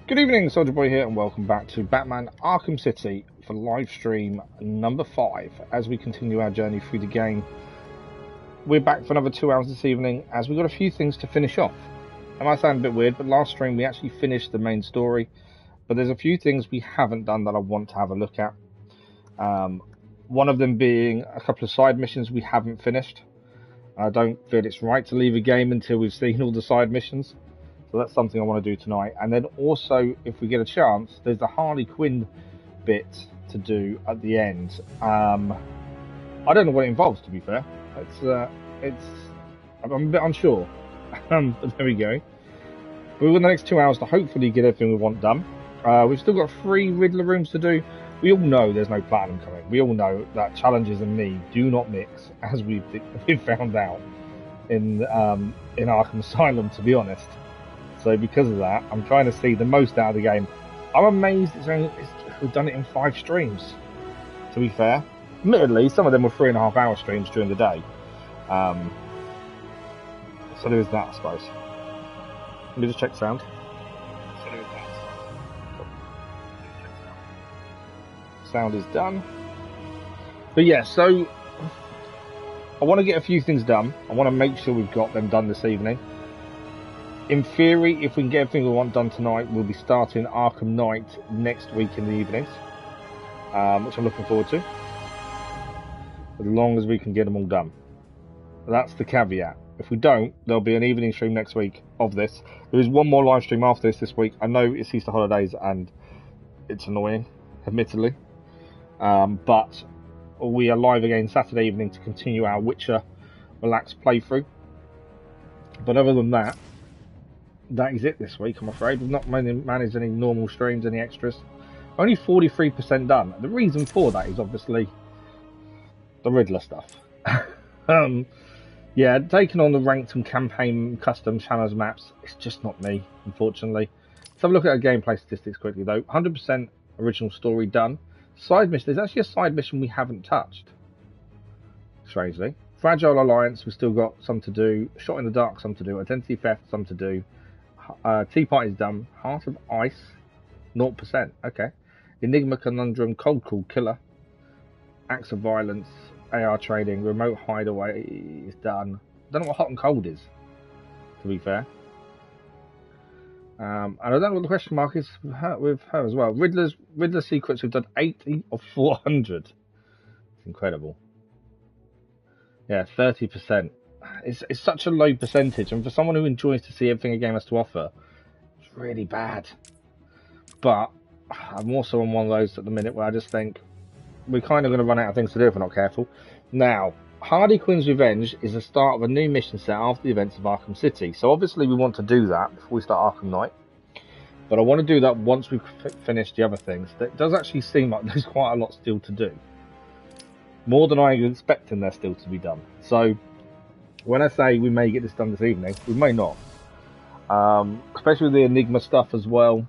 Good evening, Soldier Boy here, and welcome back to Batman Arkham City for live stream number 5. As we continue our journey through the game, we're back for another 2 hours this evening, as we've got a few things to finish off. It might sound a bit weird, but last stream we actually finished the main story, but there's a few things we haven't done that I want to have a look at. One of them being a couple of side missions we haven't finished. I don't feel it's right to leave a game until we've seen all the side missions. So that's something I want to do tonight. And then also, if we get a chance, there's the Harley Quinn bit to do at the end. I don't know what it involves, to be fair. I'm a bit unsure. But there we go. We've got the next 2 hours to hopefully get everything we want done. We've still got 3 Riddler rooms to do. We all know there's no platinum coming. We all know that challenges and me do not mix, as we've found out in Arkham Asylum, to be honest. So because of that, I'm trying to see the most out of the game. I'm amazed we've done it in 5 streams, to be fair. Admittedly, some of them were 3.5 hour streams during the day. So there's that, I suppose. Let me just check sound. Sound is done. But yeah, so I want to get a few things done. I want to make sure we've got them done this evening. In theory, if we can get everything we want done tonight, we'll be starting Arkham Knight next week in the evenings, which I'm looking forward to, as long as we can get them all done. That's the caveat. If we don't, there'll be an evening stream next week of this. There is one more live stream after this week. I know it's Easter holidays and it's annoying, admittedly, but we are live again Saturday evening to continue our Witcher relaxed playthrough. But other than that, that is it this week, I'm afraid. We've not managed any normal streams, any extras. Only 43% done. The reason for that is obviously the Riddler stuff. Yeah, taking on the ranked and campaign custom challenge maps, it's just not me, unfortunately. Let's have a look at our gameplay statistics quickly, though. 100% original story done. Side mission, there's actually a side mission we haven't touched, strangely. Fragile Alliance, we've still got some to do. Shot in the Dark, some to do. Identity Theft, some to do. Tea Party's done. Heart of Ice, 0%. Okay. Enigma Conundrum, Cold Call Killer, Acts of Violence, AR Trading, Remote Hideaway is done. Don't know what Hot and Cold is, to be fair. And I don't know what the question mark is with her as well. Riddler Secrets, we've done 80 of 400. It's incredible. Yeah, 30%. It's such a low percentage, and for someone who enjoys to see everything a game has to offer, it's really bad. But I'm also on one of those at the minute where I just think we're kind of going to run out of things to do if we're not careful. Now, Harley Quinn's Revenge is the start of a new mission set after the events of Arkham City. So obviously we want to do that before we start Arkham Knight. But I want to do that once we've finished the other things. It does actually seem like there's quite a lot still to do. More than I was expecting there still to be done. So when I say we may get this done this evening, we may not. Especially with the Enigma stuff as well.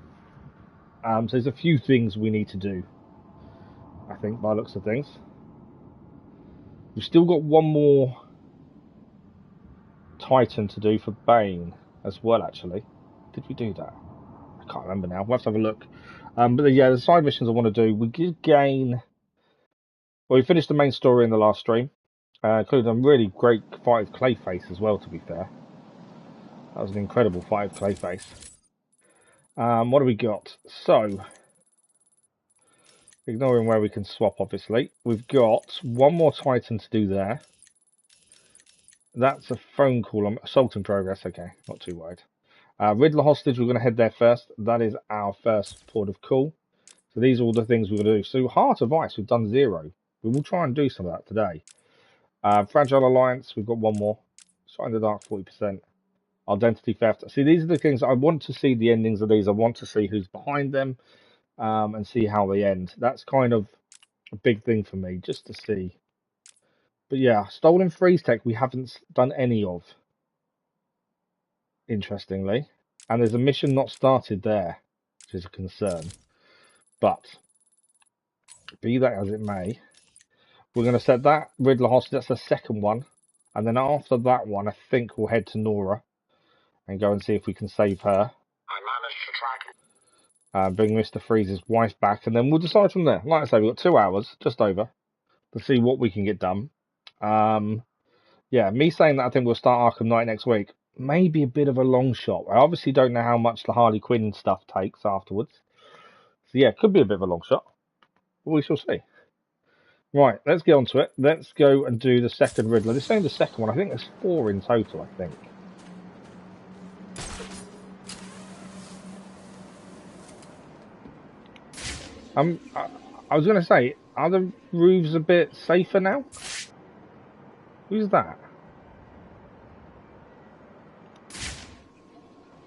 So there's a few things we need to do, I think, by the looks of things. We've still got one more Titan to do for Bane as well, actually. Did we do that? I can't remember now. We'll have to have a look. But yeah, the side missions I want to do, we did gain... Well, we finished the main story in the last stream. Including a really great fight with Clayface as well, to be fair. That was an incredible fight with Clayface. What do we got? So, ignoring where we can swap, obviously. We've got one more Titan to do there. That's a phone call. Assault in progress. Okay, not too worried. Riddler hostage, we're going to head there first. That is our first port of call. So these are all the things we're going to do. So Heart of Ice, we've done 0. We will try and do some of that today. Fragile Alliance, we've got one more. Shot in the Dark, 40%. Identity Theft. See, these are the things I want to see the endings of these. I want to see who's behind them and see how they end. That's kind of a big thing for me, just to see. But yeah, Stolen Freeze Tech we haven't done any of, interestingly. And there's a mission not started there, which is a concern. But, be that as it may, we're going to set that Riddler hostage. That's the second one. And then after that one, I think we'll head to Nora and go and see if we can save her. I managed to track Bring Mr. Freeze's wife back, and then we'll decide from there. Like I say, we've got 2 hours, just over, to see what we can get done. Yeah, me saying that I think we'll start Arkham Knight next week may be a bit of a long shot. I obviously don't know how much the Harley Quinn stuff takes afterwards. So yeah, it could be a bit of a long shot, but we shall see. Right, let's get on to it. Let's go and do the second Riddler. This ain't the second one. I think there's 4 in total, I think. I was going to say, are the roofs a bit safer now? Who's that?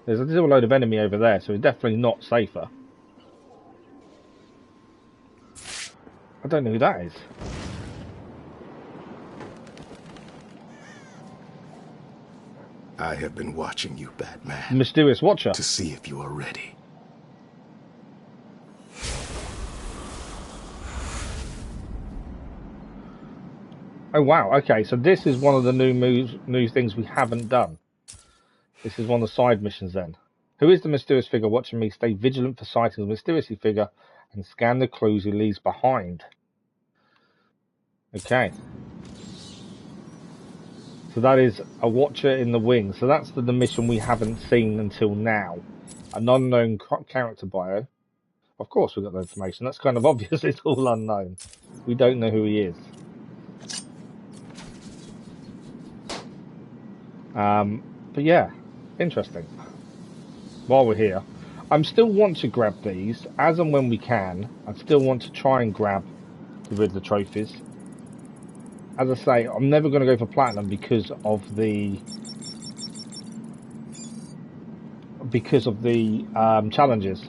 There's a load of enemy over there, so it's definitely not safer. I don't know who that is. I have been watching you, Batman. Mysterious Watcher. To see if you are ready. Oh wow, okay, so this is one of the new things we haven't done. This is one of the side missions then. Who is the mysterious figure watching me? Stay vigilant for sightings of the mysterious figure and scan the clues he leaves behind. Okay. So that is a watcher in the wing. So that's the mission we haven't seen until now. An unknown character bio. Of course we've got the information. That's kind of obvious. It's all unknown. We don't know who he is. But yeah, interesting. While we're here, I still want to grab these as and when we can. I still want to try and grab the Riddler trophies. As I say, I'm never going to go for platinum because of the challenges.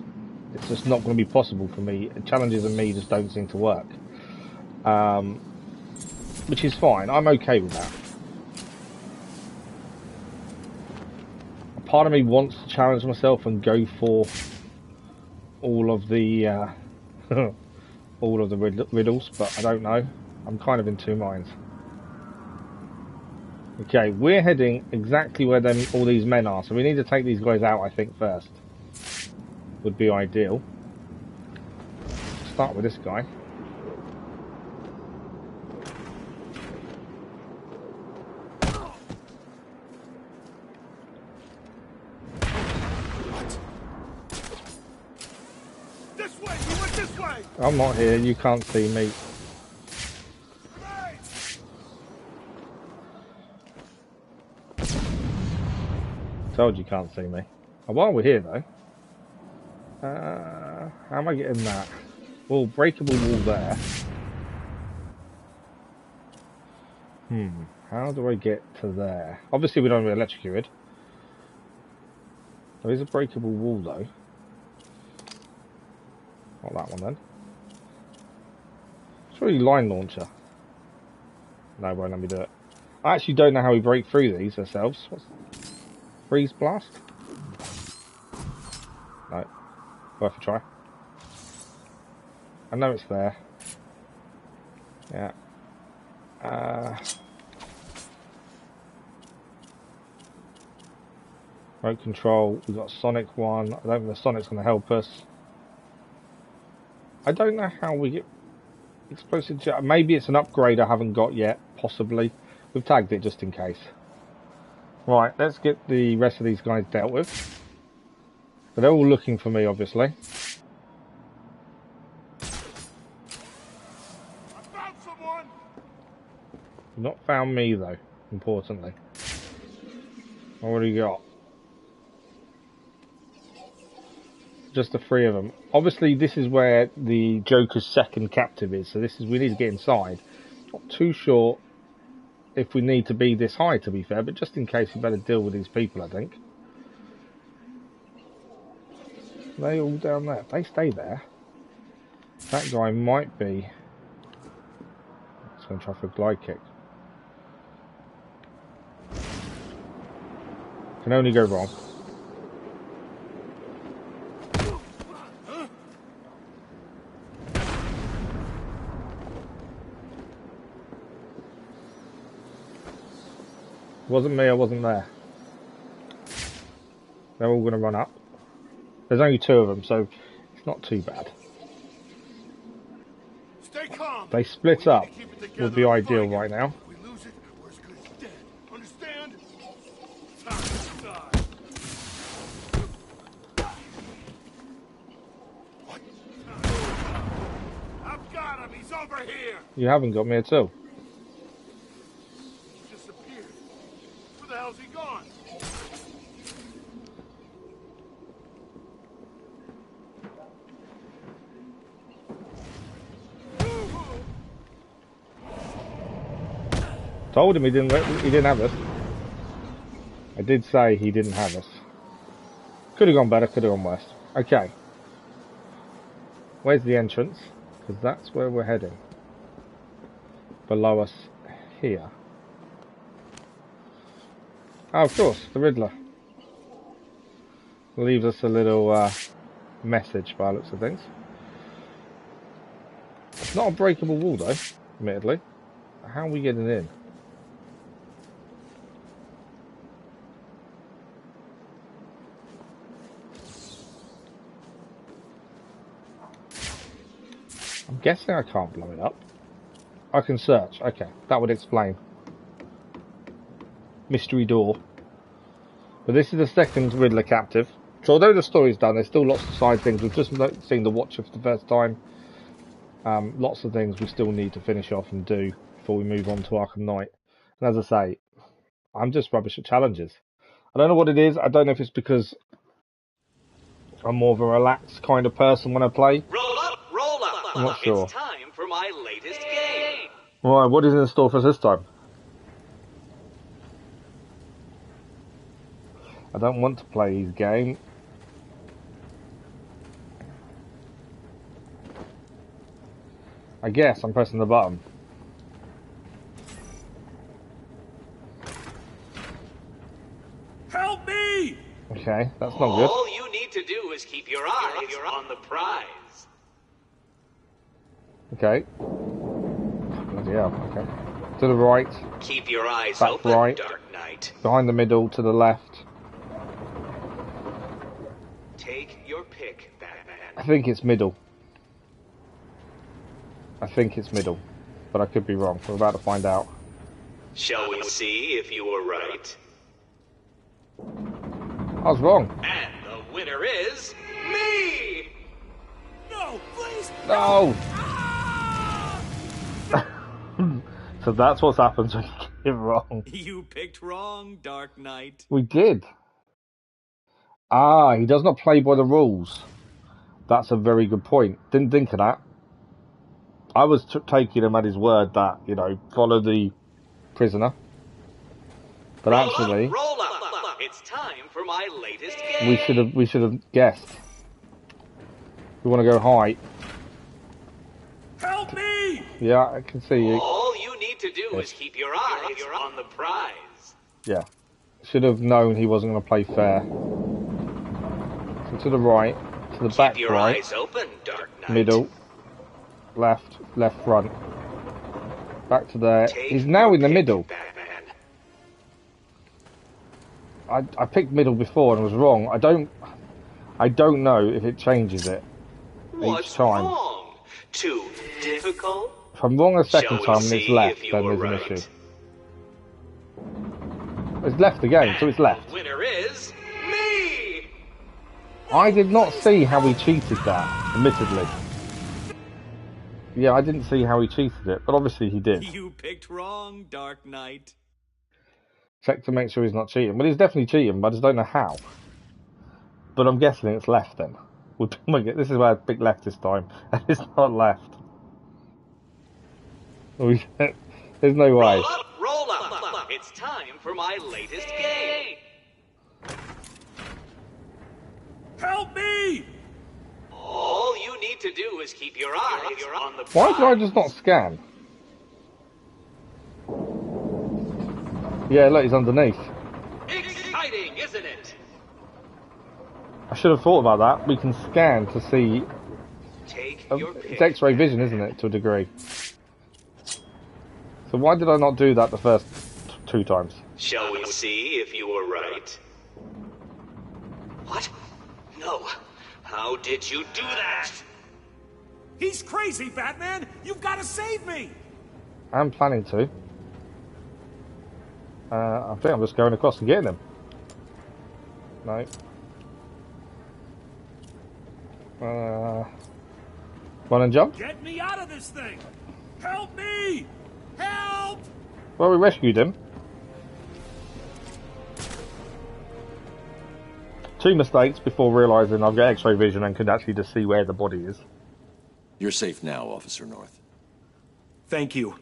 It's just not going to be possible for me. Challenges and me just don't seem to work, which is fine. I'm okay with that. A part of me wants to challenge myself and go for all of the riddles, but I don't know. I'm kind of in 2 minds. Okay, we're heading exactly where all these men are, so we need to take these guys out, I think, first. Would be ideal. Start with this guy. This way! You went this way! I'm not here, you can't see me. Told you can't see me. Oh, while we're here though, how am I getting that? Well, breakable wall there. How do I get to there? Obviously we don't have electrocuted. There is a breakable wall though. Not that one then. It's really line launcher. No, it won't let me do it. I actually don't know how we break through these ourselves. Freeze blast? No. Worth a try. I know it's there. Yeah. Remote control. We've got Sonic one. I don't think the Sonic's going to help us. I don't know how we get explosive jet. Maybe it's an upgrade I haven't got yet. Possibly. We've tagged it just in case. Right, let's get the rest of these guys dealt with. But they're all looking for me, obviously. I found someone! Not found me, though, importantly. What do you got? Just the 3 of them. Obviously, this is where the Joker's second captive is, so we need to get inside. Not too sure if we need to be this high, to be fair, but just in case, we better deal with these people, I think. Are they all down there? If they stay there, that guy might be... Just going to try for a glide kick. Can only go wrong. Wasn't me, I wasn't there. They're all going to run up. There's only 2 of them, so It's not too bad. Stay calm. They split up would be ideal right now. If we lose it, we're as good as dead. Understand? Time to die. What? I've got him. He's over here. You haven't got me at all. He disappeared. Where the hell's he gone? Told him he didn't have us. I did say he didn't have us. Could have gone better, could have gone worse. Okay. Where's the entrance? Because that's where we're heading. Below us here. Oh, of course, the Riddler. Leaves us a little message by the looks of things. It's not a breakable wall though, admittedly. How are we getting in? I'm guessing I can't blow it up. I can search. Okay, that would explain. Mystery door. But this is the second Riddler captive. So although the story's done, there's still lots of side things. We've just seen the Watcher for the first time. Lots of things we still need to finish off and do before we move on to Arkham Knight. And as I say, I'm just rubbish at challenges. I don't know what it is. I don't know if it's because I'm more of a relaxed kind of person when I play. Roll up. I'm not sure. It's time for my latest game. Right, what is in store for us this time? I don't want to play his game. I guess I'm pressing the button. Help me! Okay, that's not good. All you need to do is keep your eyes on the prize. Okay. Bloody hell, okay. To the right, Keep your eyes back open, right, Dark Knight. behind the middle, to the left. Take your pick, Batman. I think it's middle. I think it's middle. But I could be wrong, so we're about to find out. Shall we see if you were right? I was wrong. And the winner is me! No, please! No! So that's what happens when you get it wrong. You picked wrong, Dark Knight. We did. Ah, he does not play by the rules. That's a very good point. Didn't think of that. I was taking him at his word that, you know, follow the prisoner. But actually, Roll up. It's time for my latest game. we should have guessed. We want to go high. Help me! Yeah, I can see you. All you need to do is keep your eyes on the prize. Yeah. Should have known he wasn't going to play fair. So to the right, to the back Keep your right, eyes open, Dark Knight. middle, left front. Back to there. Take He's now your in the pick, middle. Batman. I picked middle before and was wrong. I don't know if it changes it What's each time. wrong? Too difficult? If I'm wrong a second Shall we time and it's see left, if you then were there's an right? issue. It's left again, so it's left. The winner is me! I did not see how he cheated that, admittedly. Yeah, I didn't see how he cheated it, but obviously he did. You picked wrong, Dark Knight. Check to make sure he's not cheating. Well, he's definitely cheating, but I just don't know how. But I'm guessing it's left then. This is where I picked left this time, and it's not left. There's no way. Roll up. It's time for my latest game. Help me! All you need to do is keep your eyes on the prize. Why did I just not scan? Yeah, look, he's underneath. Exciting, isn't it? I should have thought about that. We can scan to see. Take your pick. It's X-ray vision, isn't it, to a degree? So why did I not do that the first two times? Shall we see if you were right? What? No. How did you do that? He's crazy, Batman! You've got to save me! I'm planning to. I think I'm just going across and getting him. No. Run and jump. Get me out of this thing! Help me! Help! Well, we rescued him. 2 mistakes before realising I've got X-ray vision and could actually just see where the body is. You're safe now, Officer North. Thank you.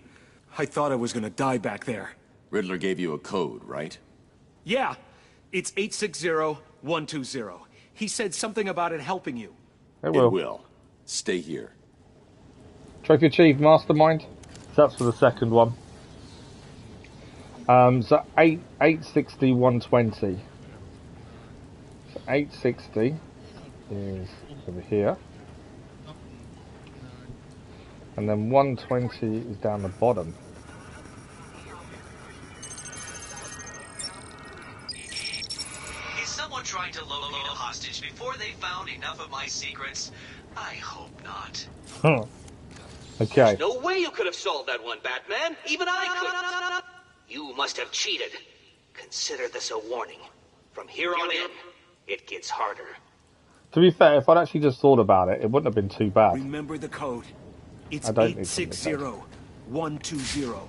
I thought I was gonna die back there. Riddler gave you a code, right? Yeah, it's 860120. He said something about it helping you. It will. It will. Stay here. Trophy achieved, Mastermind. So that's for the second one. So 860, 120. So 860 is over here. And then 120 is down the bottom. Is someone trying to locate a hostage before they found enough of my secrets? I hope not. Huh. Okay. There's no way you could have solved that one, Batman. Even I could. You must have cheated. Consider this a warning. From here on in, it gets harder. To be fair, if I'd actually just thought about it, it wouldn't have been too bad. Remember the code. It's I don't need 860120.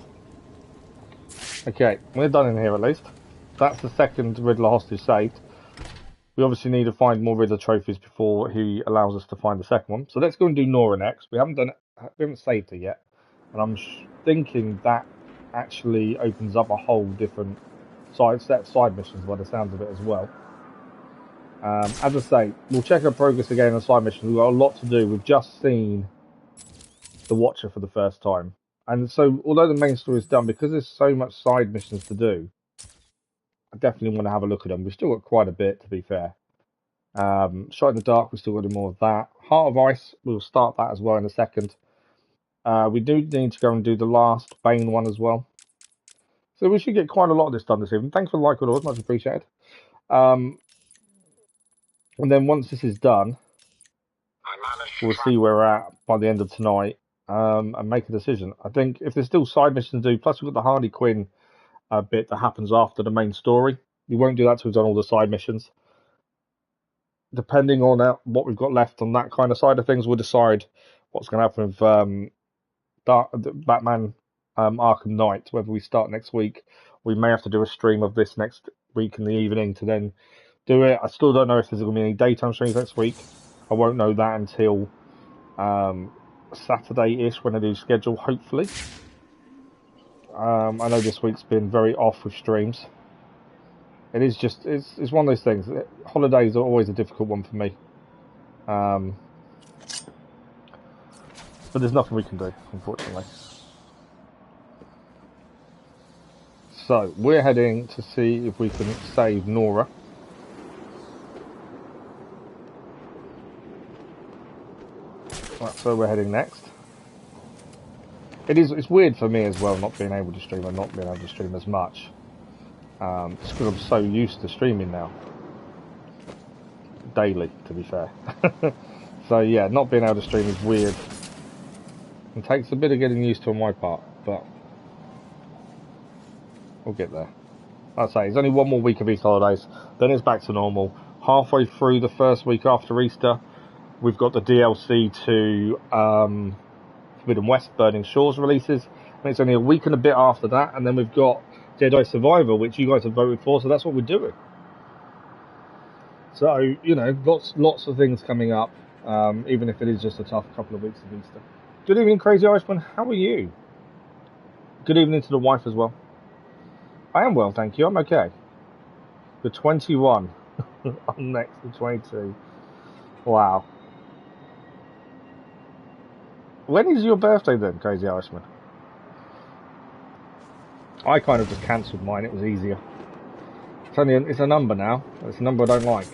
Okay, we're done in here at least. That's the second Riddler hostage saved. We obviously need to find more Riddler trophies before he allows us to find the second one. So let's go and do Nora next. We haven't saved her yet, and I'm thinking that actually opens up a whole different set of side missions by the sounds of it as well. As I say, we'll check our progress again on side missions. We've got a lot to do. We've just seen the Watcher for the first time, and so although the main story is done, because there's so much side missions to do, I definitely want to have a look at them. We've still got quite a bit, to be fair. Shot in the Dark, we've still got to do more of that. Heart of Ice, we'll start that as well in a second. We do need to go and do the last Bane one as well. So we should get quite a lot of this done this evening. Thanks for the like, all, much appreciated. And then once this is done, we'll see where we're at by the end of tonight, and make a decision. I think if there's still side missions to do, plus we've got the Harley Quinn bit that happens after the main story. We won't do that till we've done all the side missions. Depending on what we've got left on that kind of side of things, we'll decide what's going to happen with Batman Arkham Knight, whether we start next week. We may have to do a stream of this next week in the evening to then do it. I still don't know if there's going to be any daytime streams next week. I won't know that until Saturday-ish when I do schedule, hopefully. I know this week's been very off with streams. It is just, it's one of those things. Holidays are always a difficult one for me. But there's nothing we can do, unfortunately. So, we're heading to see if we can save Nora. That's where we're heading next. It's weird for me as well, not being able to stream and not being able to stream as much. Just because I'm so used to streaming now. Daily, to be fair. So yeah, not being able to stream is weird. It takes a bit of getting used to on my part, but we'll get there. Like I say, it's only one more week of Easter holidays, then it's back to normal. Halfway through the first week after Easter, we've got the DLC to Forbidden West, Burning Shores releases, and it's only a week and a bit after that, and then we've got Jedi Survivor, which you guys have voted for, so that's what we're doing. So, you know, lots of things coming up, even if it is just a tough couple of weeks of Easter. Good evening, Crazy Irishman. How are you? Good evening to the wife as well. I am well, thank you. I'm okay. The 21. I'm next to 22. Wow. When is your birthday then, Crazy Irishman? I kind of just cancelled mine. It was easier. It's a number now. It's a number I don't like.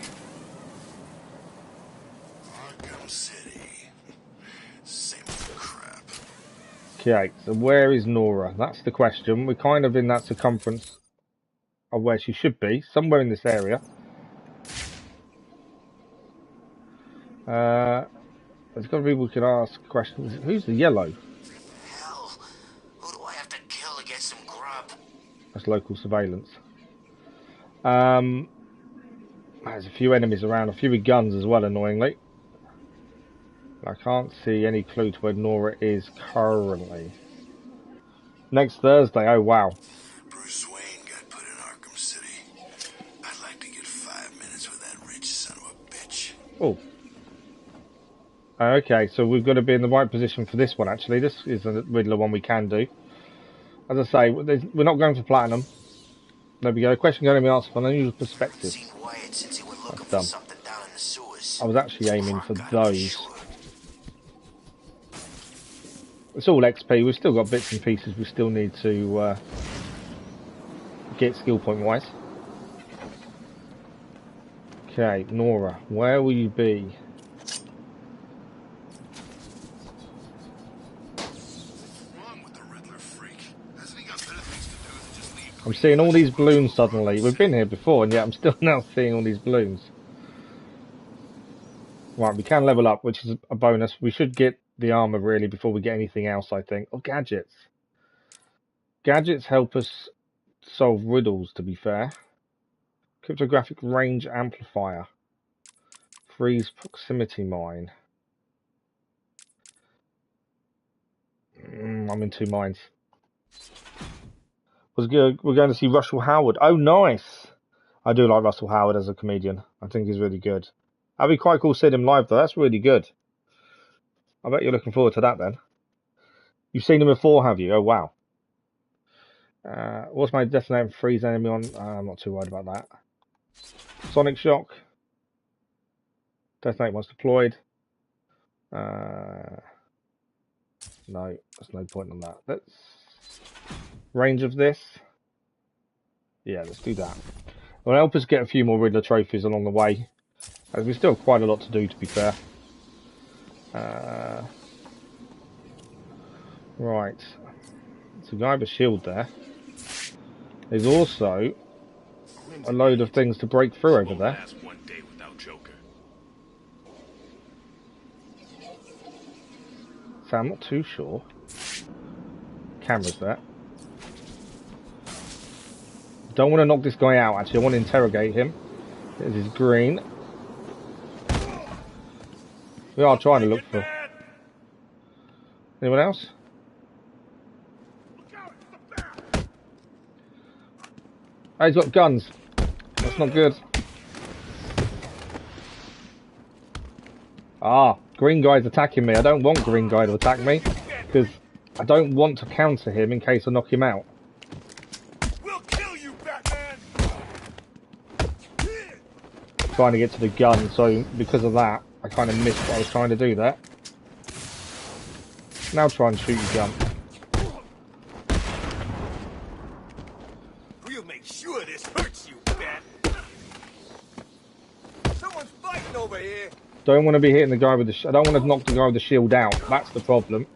Arkham City. Same crap. Okay, so where is Nora? That's the question. We're kind of in that circumference of where she should be. Somewhere in this area. There's got to be people who can ask questions. Who's the yellow? Hell, who do I have to kill to get some grub? That's local surveillance. There's a few enemies around, a few with guns as well, annoyingly. I can't see any clue to where Nora is currently. Next Thursday, oh wow. Bruce Wayne got put in Arkham City. I'd like to get 5 minutes with that rich son of a bitch. Oh. Okay, so we've got to be in the right position for this one, actually. This is a Riddler one we can do. As I say, we're not going for platinum. There we go. Question going to be answered from an unusual perspective. Seen Wyatt since he went looking That's for done. something down in the sewers. I was actually aiming for Gotta be those. sure. It's all XP. We've still got bits and pieces we still need to get skill point wise. Okay, Nora, where will you be? I'm seeing all these balloons suddenly. We've been here before, and yet I'm still now seeing all these balloons. Right, we can level up, which is a bonus. We should get the armor, really, before we get anything else, I think. Or gadgets. Gadgets help us solve riddles, to be fair. Cryptographic range amplifier. Freeze proximity mine. I'm in two minds. We're going to see Russell Howard. Oh, nice. I do like Russell Howard as a comedian. I think he's really good. That'd be quite cool seeing him live, though. That's really good. I bet you're looking forward to that, then. You've seen him before, have you? Oh, wow. What's my detonate freeze enemy on? I'm not too worried about that. Sonic Shock. Detonate once deployed. No, there's no point on that. Let's... Range of this. Yeah, let's do that. It'll help us get a few more Riddler trophies along the way. As we still have quite a lot to do, to be fair. Right. There's a guy with a shield there. There's also a load of things to break through over there. So I'm not too sure. Camera's there. Don't want to knock this guy out, actually. I want to interrogate him. This is green. We are trying to look for... Anyone else? Oh, he's got guns. That's not good. Ah, green guy's attacking me. I don't want green guy to attack me, because I don't want to counter him in case I knock him out. We'll kill you, Batman. Trying to get to the gun, so because of that, I kind of missed what I was trying to do there. Now try and shoot your gun. We'll make sure this hurts you, Bat. Someone's fighting over here. Don't want to be hitting the guy with the... I don't want to knock the guy with the shield out. That's the problem.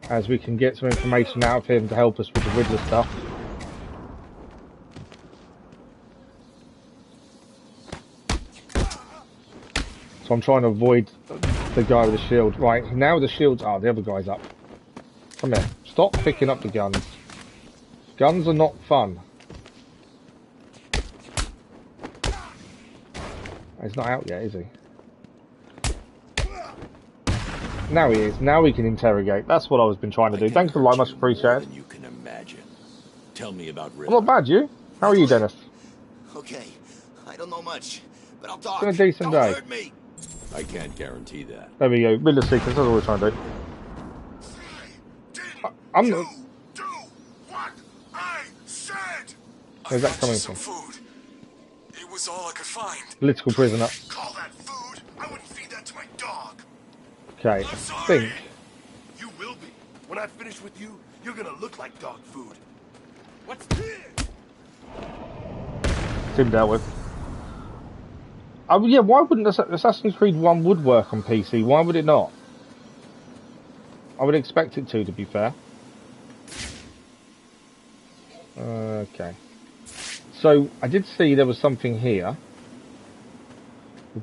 As we can get some information out of him to help us with the Riddler stuff. So I'm trying to avoid the guy with the shield. Right, now the shield's... Oh, the other guy's up. Come here. Stop picking up the guns. Guns are not fun. He's not out yet, is he? Now he is. Now we can interrogate. That's what I've been trying to do. Thanks for the like, much appreciated. You can imagine. Tell me about I'm Riddler. not bad, you? How are you, Dennis? Okay, I don't know much, but I'll talk. It's been a decent Don't day. hurt me. I can't guarantee that. There we go. Riddler sequence. That's what we're trying to do. I'm not... Do what I said. Where's that coming from? Food. It was all I could find. Political prisoner. Call that food? I wouldn't feed that to my dog. Okay, I think... You will be. When I finish with you, you're gonna look like dog food. What's this? Tim dealt with. Yeah, why wouldn't Assassin's Creed 1 would work on PC? Why would it not? I would expect it to be fair. Okay. So, I did see there was something here.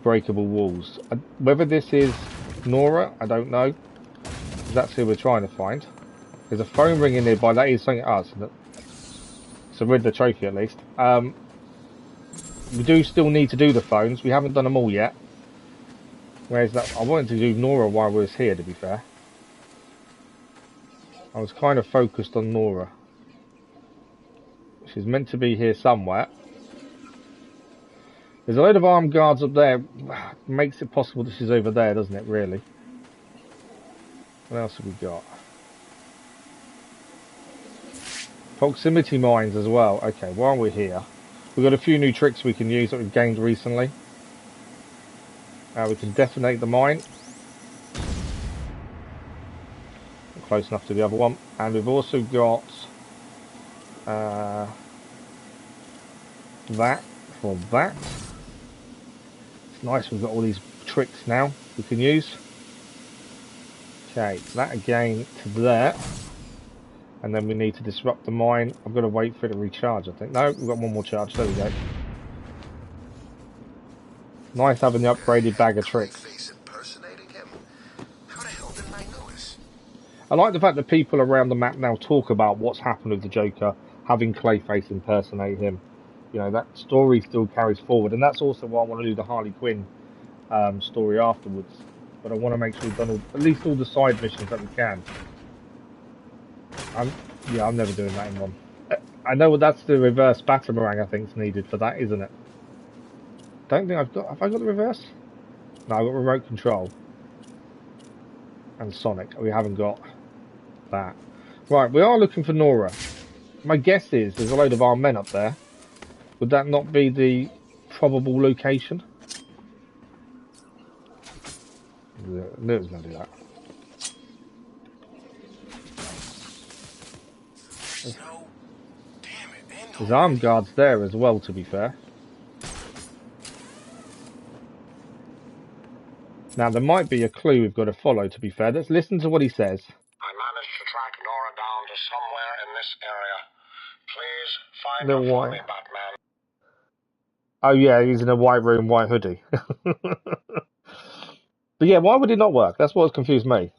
breakable walls. Whether this is Nora, I don't know. That's who we're trying to find. There's a phone ringing nearby. That is something else. It's a Riddler trophy at least. We do still need to do the phones. We haven't done them all yet. Where's that? I wanted to do Nora while we was here, to be fair. I was kind of focused on Nora. She's meant to be here somewhere. There's a load of armed guards up there. Makes it possible that she's over there, doesn't it, really? What else have we got? Proximity mines as well. Okay, while we're here, we've got a few new tricks we can use that we've gained recently. We can detonate the mine. Close enough to the other one. And we've also got that for that. It's nice we've got all these tricks now we can use. Okay, that again to there. And then we need to disrupt the mine. I'm going to wait for it to recharge, I think. No, we've got one more charge. There we go. Nice having the upgraded bag of tricks. I like the fact that people around the map now talk about what's happened with the Joker, having Clayface impersonate him. You know, that story still carries forward. And that's also why I want to do the Harley Quinn story afterwards. But I want to make sure we've done at least all the side missions that we can. I'm never doing that in one. I know that's the reverse Batarang I think is needed for that, isn't it? Don't think I've got... Have I got the reverse? No, I've got remote control. And Sonic. We haven't got that. Right, we are looking for Nora. My guess is there's a load of armed men up there. Would that not be the probable location? I knew it was going to do that. There's armed guards there as well, to be fair. Now, there might be a clue we've got to follow, to be fair. Let's listen to what he says. I managed to track Nora down to somewhere in this area. Please find her for me, Batman. Oh, yeah, he's in a white room, white hoodie. But yeah, why would it not work? That's what's confused me.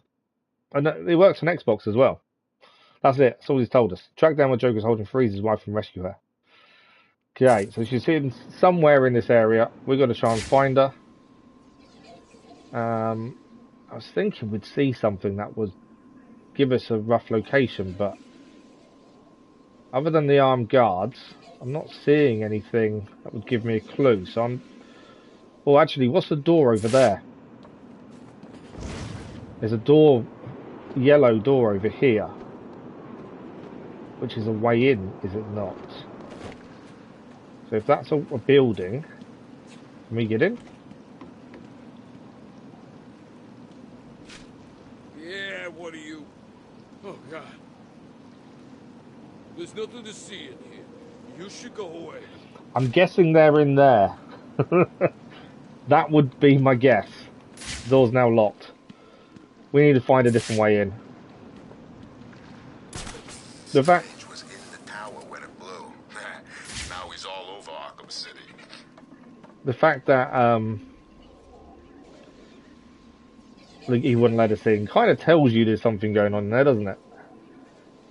And it works on Xbox as well. That's it. That's all he's told us. Track down what Joker's holding Freeze's wife and rescue her. Okay, so she's hidden somewhere in this area. We've got to try and find her. I was thinking we'd see something that would give us a rough location, but other than the armed guards, I'm not seeing anything that would give me a clue. So I'm... Oh, actually, what's the door over there? There's a door, yellow door over here, which is a way in, is it not? So if that's a building, can we get in? Yeah, what are you? Oh, God. There's nothing to see in here. You should go away. I'm guessing they're in there. That would be my guess. The door's now locked. We need to find a different way in. The fact was in the tower when it blew. Now he's all over Arkham City. The fact that he wouldn't let us in kind of tells you there's something going on there, doesn't it?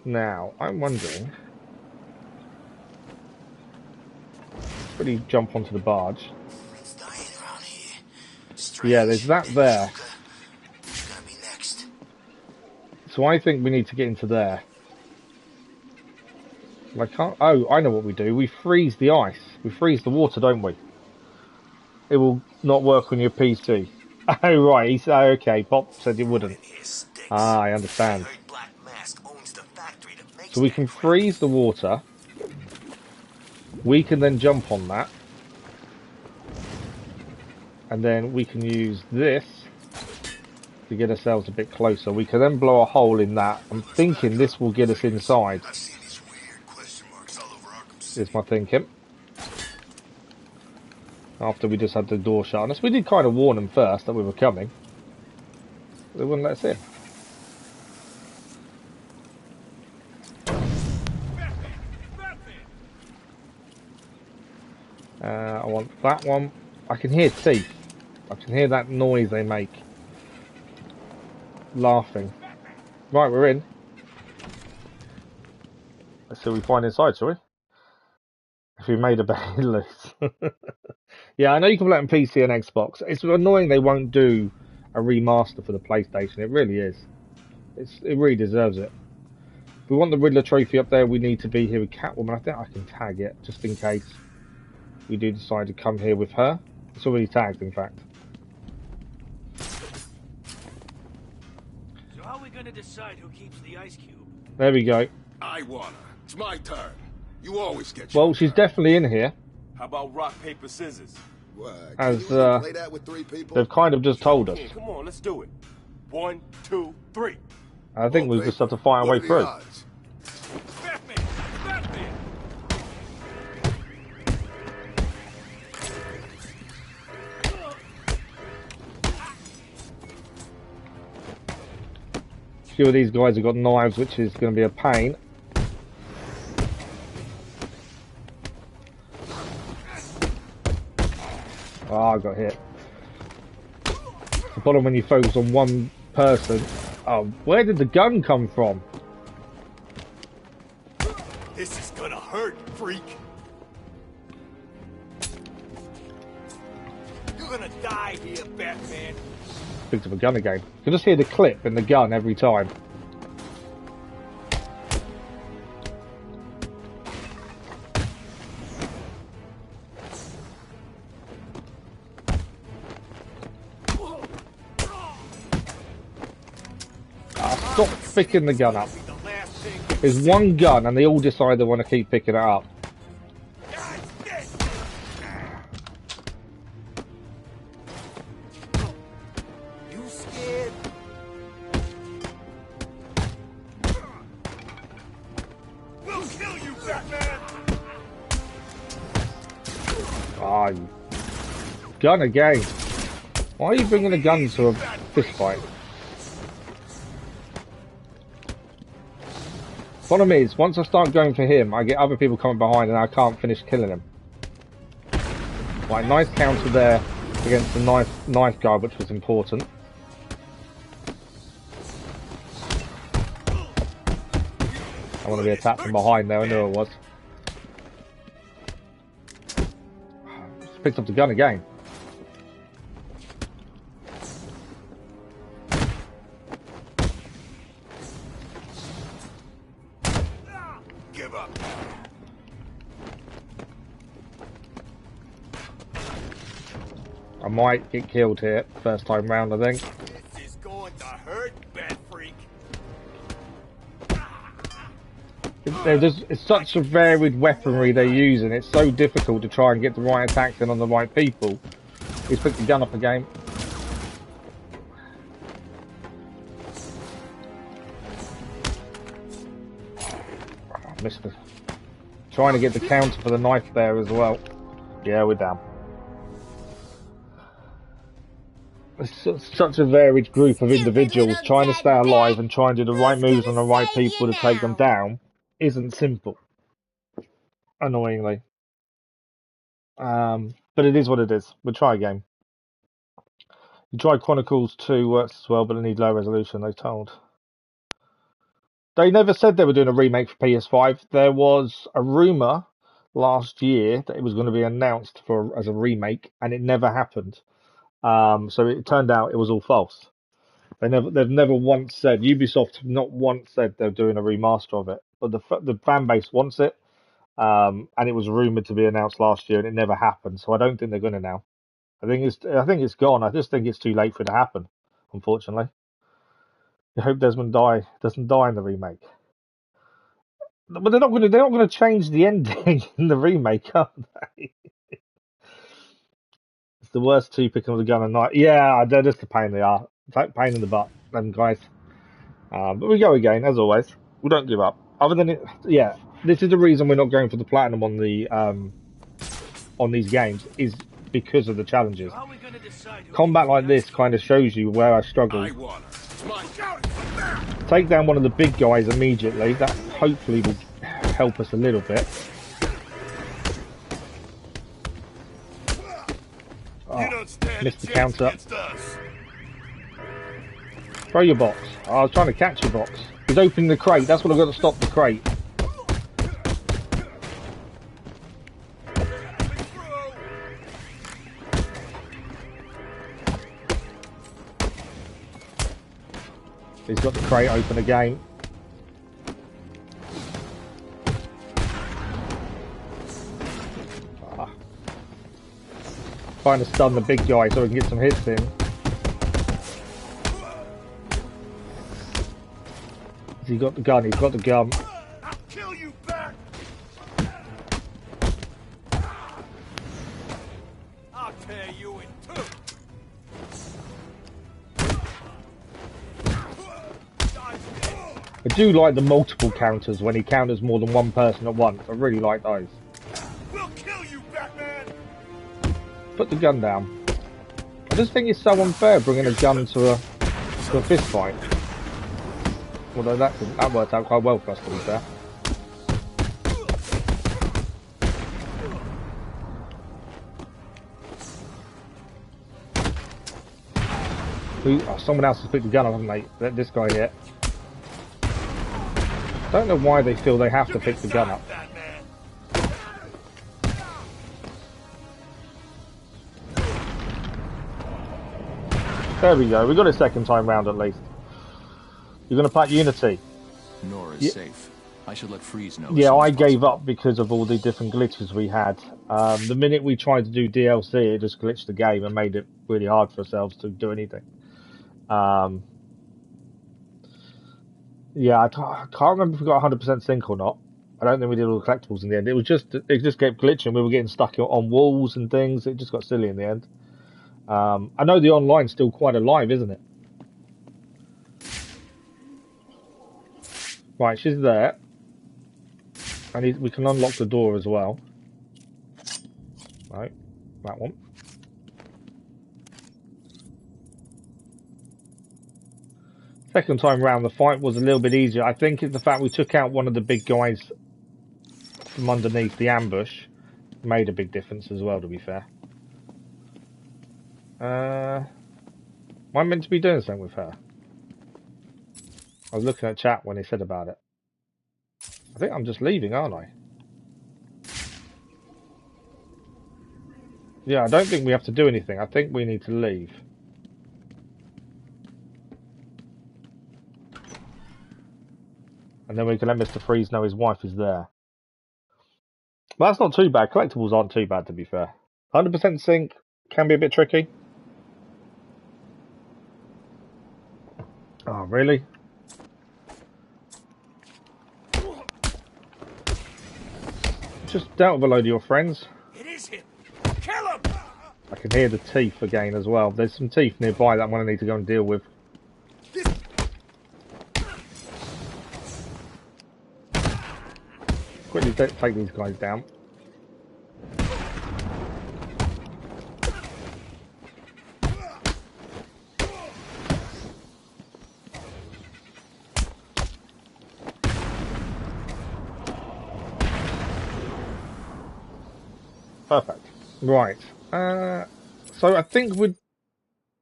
Now, I'm wondering... Let's really jump onto the barge. Yeah, there's that there. So I think we need to get into there. I can't... Oh, I know what we do. We freeze the ice. We freeze the water, don't we? It will not work on your PC. Oh, right. He said, okay, Pop said it wouldn't. Ah, I understand. So we can freeze the water. We can then jump on that. And then we can use this to get ourselves a bit closer. We can then blow a hole in that. I'm thinking this will get us inside. Is my thinking. After we just had the door shut on us. We did kind of warn them first that we were coming. They wouldn't let us in. I want that one. I can hear teeth. I can hear that noise they make. Laughing. Right, we're in. Let's see what we find inside, shall we? If we made a bed loose. Yeah, I know you can play it on PC and Xbox. It's annoying they won't do a remaster for the PlayStation. It really is. It really deserves it. If we want the Riddler trophy up there, we need to be here with Catwoman. I think I can tag it, just in case we do decide to come here with her. It's already tagged, in fact. So how are we gonna decide who keeps the ice cube? There we go. I wanna. It's my turn. You always get Well, she's definitely in here. How about rock, paper, scissors? What? As Can you play that with 3 people? they've kind of just told us. Come on, let's do it. 1, 2, 3. I think we just have to find our way through. Batman! Batman! A few of these guys have got knives, which is going to be a pain. Oh, I got hit. The problem when you focus on one person. Oh, where did the gun come from? This is gonna hurt, freak. You're gonna die here, Batman. Picked up a gun again. You can just hear the clip in the gun every time. Stop picking the gun up. There's one gun and they all decide they want to keep picking it up. You scared? We'll kill you, Batman! Ah, you gun again. Why are you bringing a gun to a fist fight? Problem is, once I start going for him, I get other people coming behind and I can't finish killing him. Right, nice counter there against the knife guy, which was important. I want to be attacked from behind there, I knew it was. Just picked up the gun again. Give up. I might get killed here, first time round, I think. This is going to hurt, Bat Freak. It's such a varied weaponry they're using, it's so difficult to try and get the right attacks in on the right people. He's picked the gun up again. Oh, missed it. Trying to get the counter for the knife there as well. Yeah, we're down. It's such a varied group of individuals trying to stay alive and trying to do the right moves on the right people to take them down isn't simple. Annoyingly. But it is what it is. We'll try again. You tried Chronicles 2, works as well, but it needs low resolution, they told. They never said they were doing a remake for PS5. There was a rumour last year that it was going to be announced as a remake, and it never happened. So it turned out it was all false. They've never once said, Ubisoft have not once said they're doing a remaster of it, but the fan base wants it, and it was rumored to be announced last year, and it never happened. So I don't think they're going to now. I think it's gone. I just think it's too late for it to happen, unfortunately. I hope Desmond doesn't die in the remake. But they're not going to change the ending in the remake, are they? It's the worst two picking up the gun and knife. Yeah, they're just a pain they are. Pain in the butt, them guys. But we go again, as always. We don't give up. Other than it, yeah, this is the reason we're not going for the platinum on the on these games, is because of the challenges. Combat like this kind of shows you where I struggle. Take down one of the big guys immediately. That hopefully will help us a little bit. You don't stand missed a the chance counter. against us. Throw your box. Oh, I was trying to catch your box. He's opening the crate. That's what I've got to stop the crate. He's got the crate open again. Trying to stun the big guy so we can get some hits in. Has he got the gun? He's got the gun. I'll kill you back. I'll tear you in two. I do like the multiple counters when he counters more than one person at once. I really like those. We'll kill you, Batman. Put the gun down. I just think it's so unfair bringing a gun to a fist fight. Although that worked out quite well for us, to be fair. Someone else has picked the gun up, haven't they? Let this guy hit. Don't know why they feel they have to pick the gun up. There we go. We got it second time round at least. You're going to pack Unity. Nora is safe. I should let Freeze know. Yeah, I gave up because of all the different glitches we had. The minute we tried to do DLC, it just glitched the game and made it really hard for ourselves to do anything. Yeah, I can't remember if we got 100% sync or not. I don't think we did all the collectibles in the end. It just kept glitching. We were getting stuck on walls and things. It just got silly in the end. I know the online's still quite alive, isn't it? Right, she's there. And we can unlock the door as well. Right, that one. Second time round, the fight was a little bit easier. I think it's the fact we took out one of the big guys from underneath the ambush made a big difference as well, to be fair. Am I meant to be doing something with her? I was looking at chat when he said about it. I think I'm just leaving, aren't I? Yeah, I don't think we have to do anything. I think we need to leave. And then we can let Mr. Freeze know his wife is there. But that's not too bad. Collectibles aren't too bad, to be fair. 100% sync can be a bit tricky. Oh, really? Just dealt with a load of your friends. It is him. Kill him. I can hear the teeth again as well. There's some teeth nearby that I'm going to need to go and deal with. Quickly take these guys down. Perfect. Right. So I think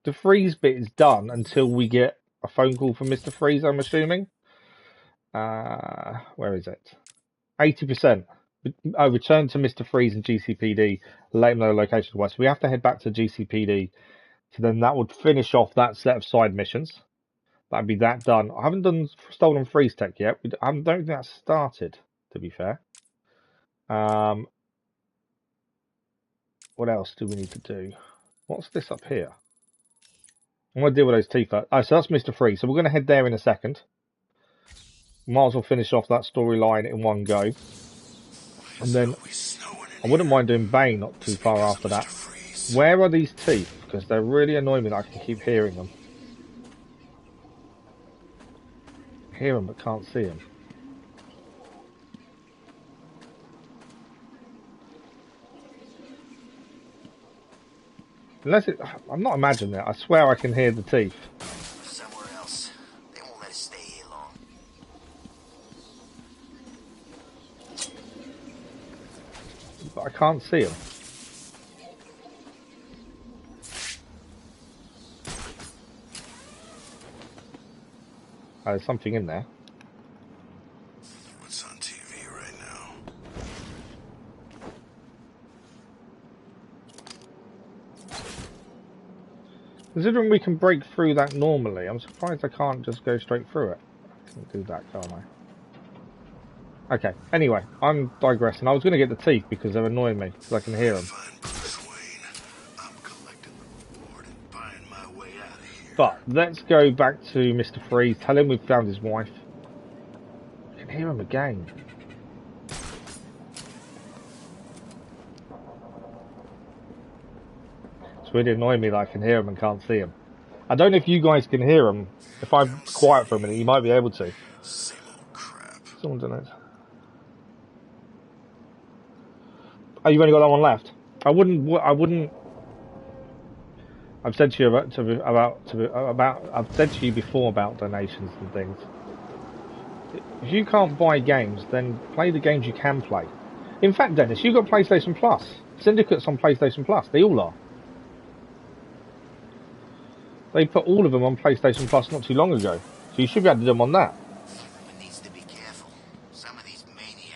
the freeze bit is done until we get a phone call from Mr. Freeze, I'm assuming. Where is it? 80%. Return to Mr. Freeze and GCPD. Let him know the location was. So we have to head back to GCPD. So then that would finish off that set of side missions. That'd be that done. I haven't done Stolen Freeze Tech yet. I don't think that's started, to be fair. What else do we need to do? What's this up here? I'm going to deal with those teeth. So that's Mr. Freeze. So we're going to head there in a second. Might as well finish off that storyline in one go. And then I wouldn't mind doing Bane not too far after that. Where are these teeth? Because they're really annoying me that I can keep hearing them. Hear them but can't see them. Unless it... I'm not imagining it. I swear I can hear the teeth. Somewhere else. They won't let us stay here long. But I can't see them. There's something in there. What's on TV right now? Considering we can break through that normally, I'm surprised I can't just go straight through it. I can do that, can't I? Okay, anyway, I'm digressing. I was going to get the teeth because they're annoying me, because I can hear them. But let's go back to Mr. Freeze. Tell him we've found his wife. I can hear him again. It's really annoying me that I can hear him and can't see him. I don't know if you guys can hear him. If I'm quiet for a minute, you might be able to. Same old crap. Someone done it. Oh, you've only got that one left. I wouldn't. I've said to you I've said to you before about donations and things. If you can't buy games, then play the games you can play. In fact, Dennis, you've got PlayStation Plus. Syndicate's on PlayStation Plus. They all are. They put all of them on PlayStation Plus not too long ago, so you should be able to do them on that.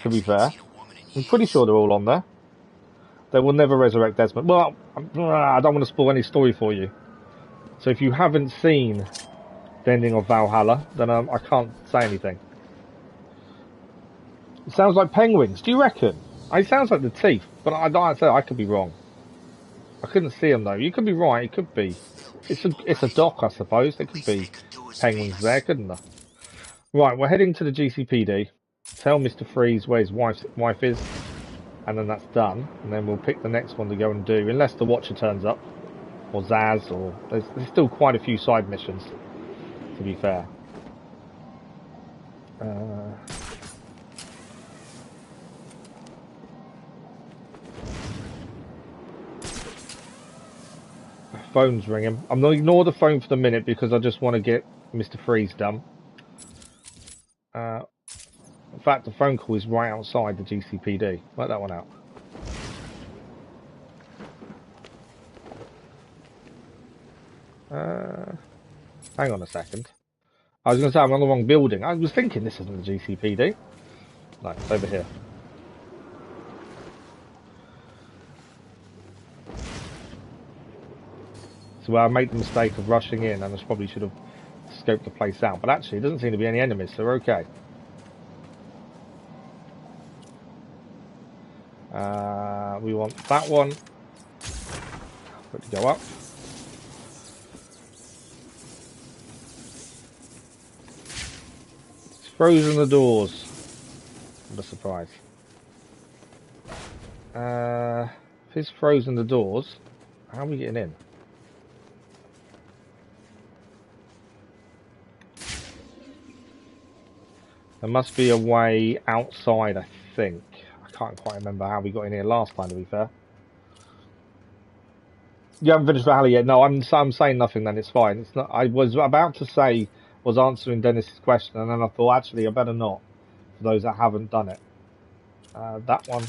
To be fair, I'm pretty sure they're all on there. They will never resurrect Desmond. Well, I don't want to spoil any story for you. So if you haven't seen the ending of Valhalla, then I can't say anything. It sounds like penguins. Do you reckon? It sounds like the teeth, but I could be wrong. I couldn't see them though. You could be right. It could be. It's a dock, I suppose. There could be penguins there, couldn't there? Right, we're heading to the GCPD. Tell Mr. Freeze where his wife is. And then that's done, and then we'll pick the next one to go and do, unless the Watcher turns up, or Zaz, or there's still quite a few side missions, to be fair. Phone's ringing. I'm going to ignore the phone for the minute because I just want to get Mr. Freeze done. In fact, the phone call is right outside the GCPD. Work that one out. Hang on a second. I was going to say I'm on the wrong building. I was thinking this isn't the GCPD. No, it's over here. So I made the mistake of rushing in, and I probably should have scoped the place out. But actually, there doesn't seem to be any enemies, so we're okay. We want that one. Put it to go up. It's frozen the doors. What a surprise. If it's frozen the doors, how are we getting in? There must be a way outside, I think. I can't quite remember how we got in here last time, to be fair. You haven't finished Valhalla yet? No, I'm saying nothing then, it's fine. It's not. I was about to say, was answering Dennis's question, and then I thought, actually, I better not, for those that haven't done it. That one.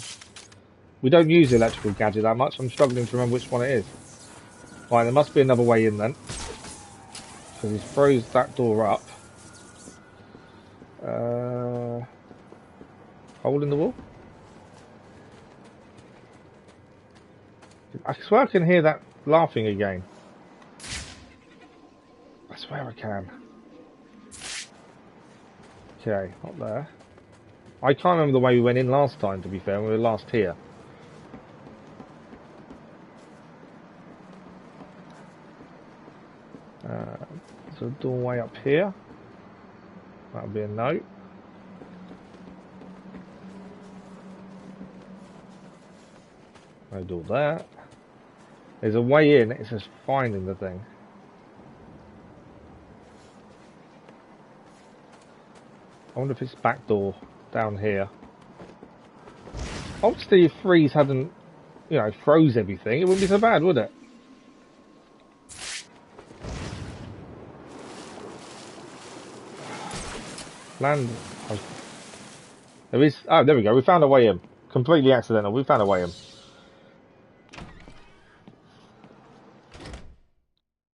We don't use the electrical gadget that much. I'm struggling to remember which one it is. Right, there must be another way in then. Because he's froze that door up. Hole in the wall? I swear I can hear that laughing again. I swear I can. Okay, not there. I can't remember the way we went in last time, to be fair, when we were last here. There's a doorway up here. That'll be a no. No door there. There's a way in, it's just finding the thing. I wonder if it's back door down here. Obviously if Freeze hadn't, you know, froze everything, it wouldn't be so bad, would it? Land. There is. Oh, there we go. We found a way in. Completely accidental. We found a way in.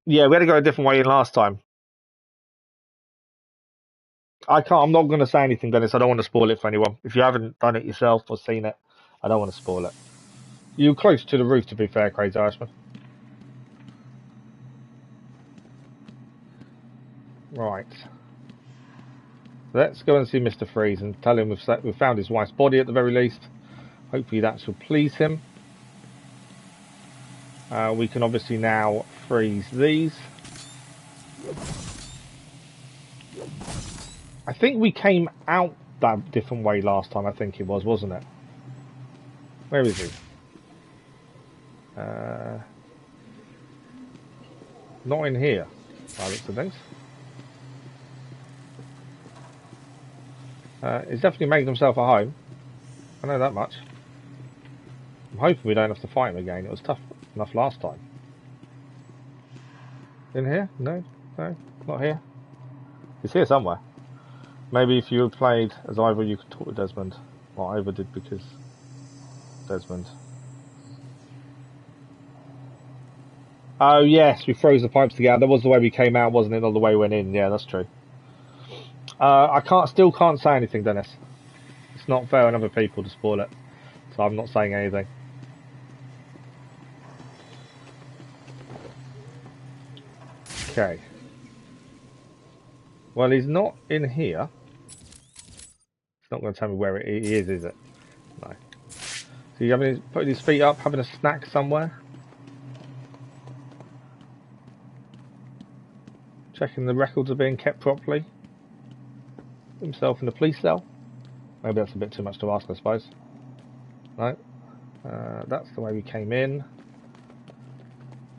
Yeah, we had to go a different way in last time. I'm not going to say anything, Dennis. I don't want to spoil it for anyone. If you haven't done it yourself or seen it, I don't want to spoil it. You're close to the roof, to be fair, Crazy Irishman. Right. Let's go and see Mr. Freeze and tell him we've found his wife's body at the very least. Hopefully that should please him. We can obviously now freeze these. I think we came out that different way last time, I think it was, wasn't it? Where is he? Not in here, by the looks of things. He's definitely made himself at home. I know that much. I'm hoping we don't have to fight him again. It was tough enough last time. In here? No, not here. He's here somewhere. Maybe if you had played as Ivor, you could talk to Desmond. Well, Ivor did because Desmond. Oh yes, we froze the pipes together. That was the way we came out, wasn't it? Not the way we went in. Yeah, that's true. I still can't say anything, Dennis. It's not fair on other people to spoil it, so I'm not saying anything. Okay. Well, he's not in here. It's not going to tell me where he is it? No. So you putting his feet up, having a snack somewhere? Checking the records are being kept properly. Himself in the police cell. Maybe that's a bit too much to ask, I suppose. No. That's the way we came in.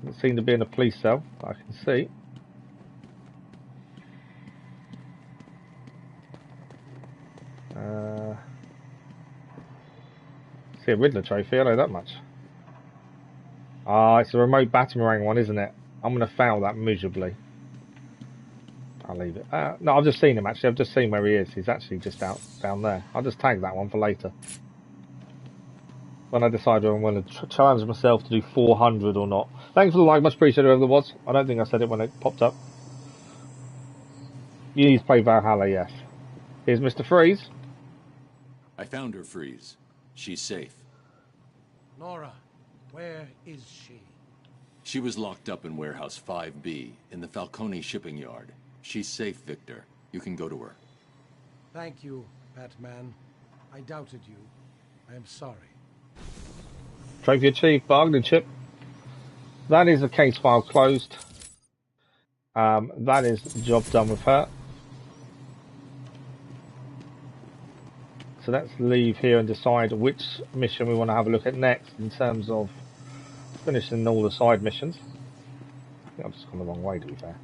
Doesn't seem to be in a police cell, I can see. See a Riddler trophy, I know that much. It's a remote Batarang one, isn't it? I'm going to fail that miserably. I'll leave it. No, I've just seen him actually. I've just seen where he is. He's actually just down there. I'll just tag that one for later. When I decide whether I'm going to challenge myself to do 400 or not. Thanks for the like, much appreciated whoever it was. I don't think I said it when it popped up. You need to play Valhalla, yes. Here's Mr. Freeze. I found her, Freeze. She's safe. Nora, where is she? She was locked up in warehouse 5B in the Falcone shipping yard. She's safe, Victor. You can go to her. Thank you, Batman. I doubted you. I am sorry. Trophy achieved, bargaining chip. That is the case file closed. That is the job done with her. So let's leave here and decide which mission we want to have a look at next in terms of finishing all the side missions. I think I've just gone the wrong way, to be fair.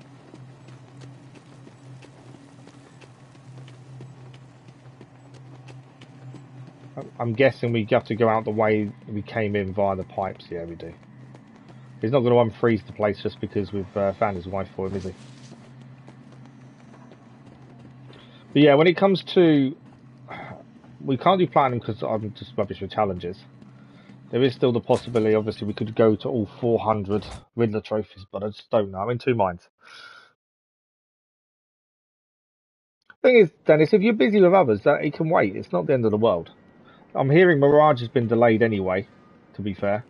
I'm guessing we have to go out the way we came in via the pipes. Yeah, we do. He's not going to unfreeze the place just because we've found his wife for him, is he? But yeah, when it comes to... We can't do platinum because I'm just rubbish with challenges. There is still the possibility, obviously, we could go to all 400 Riddler trophies, but I just don't know. I'm in two minds. Thing is, Dennis, if you're busy with others, it can wait. It's not the end of the world. I'm hearing Mirage has been delayed anyway, to be fair.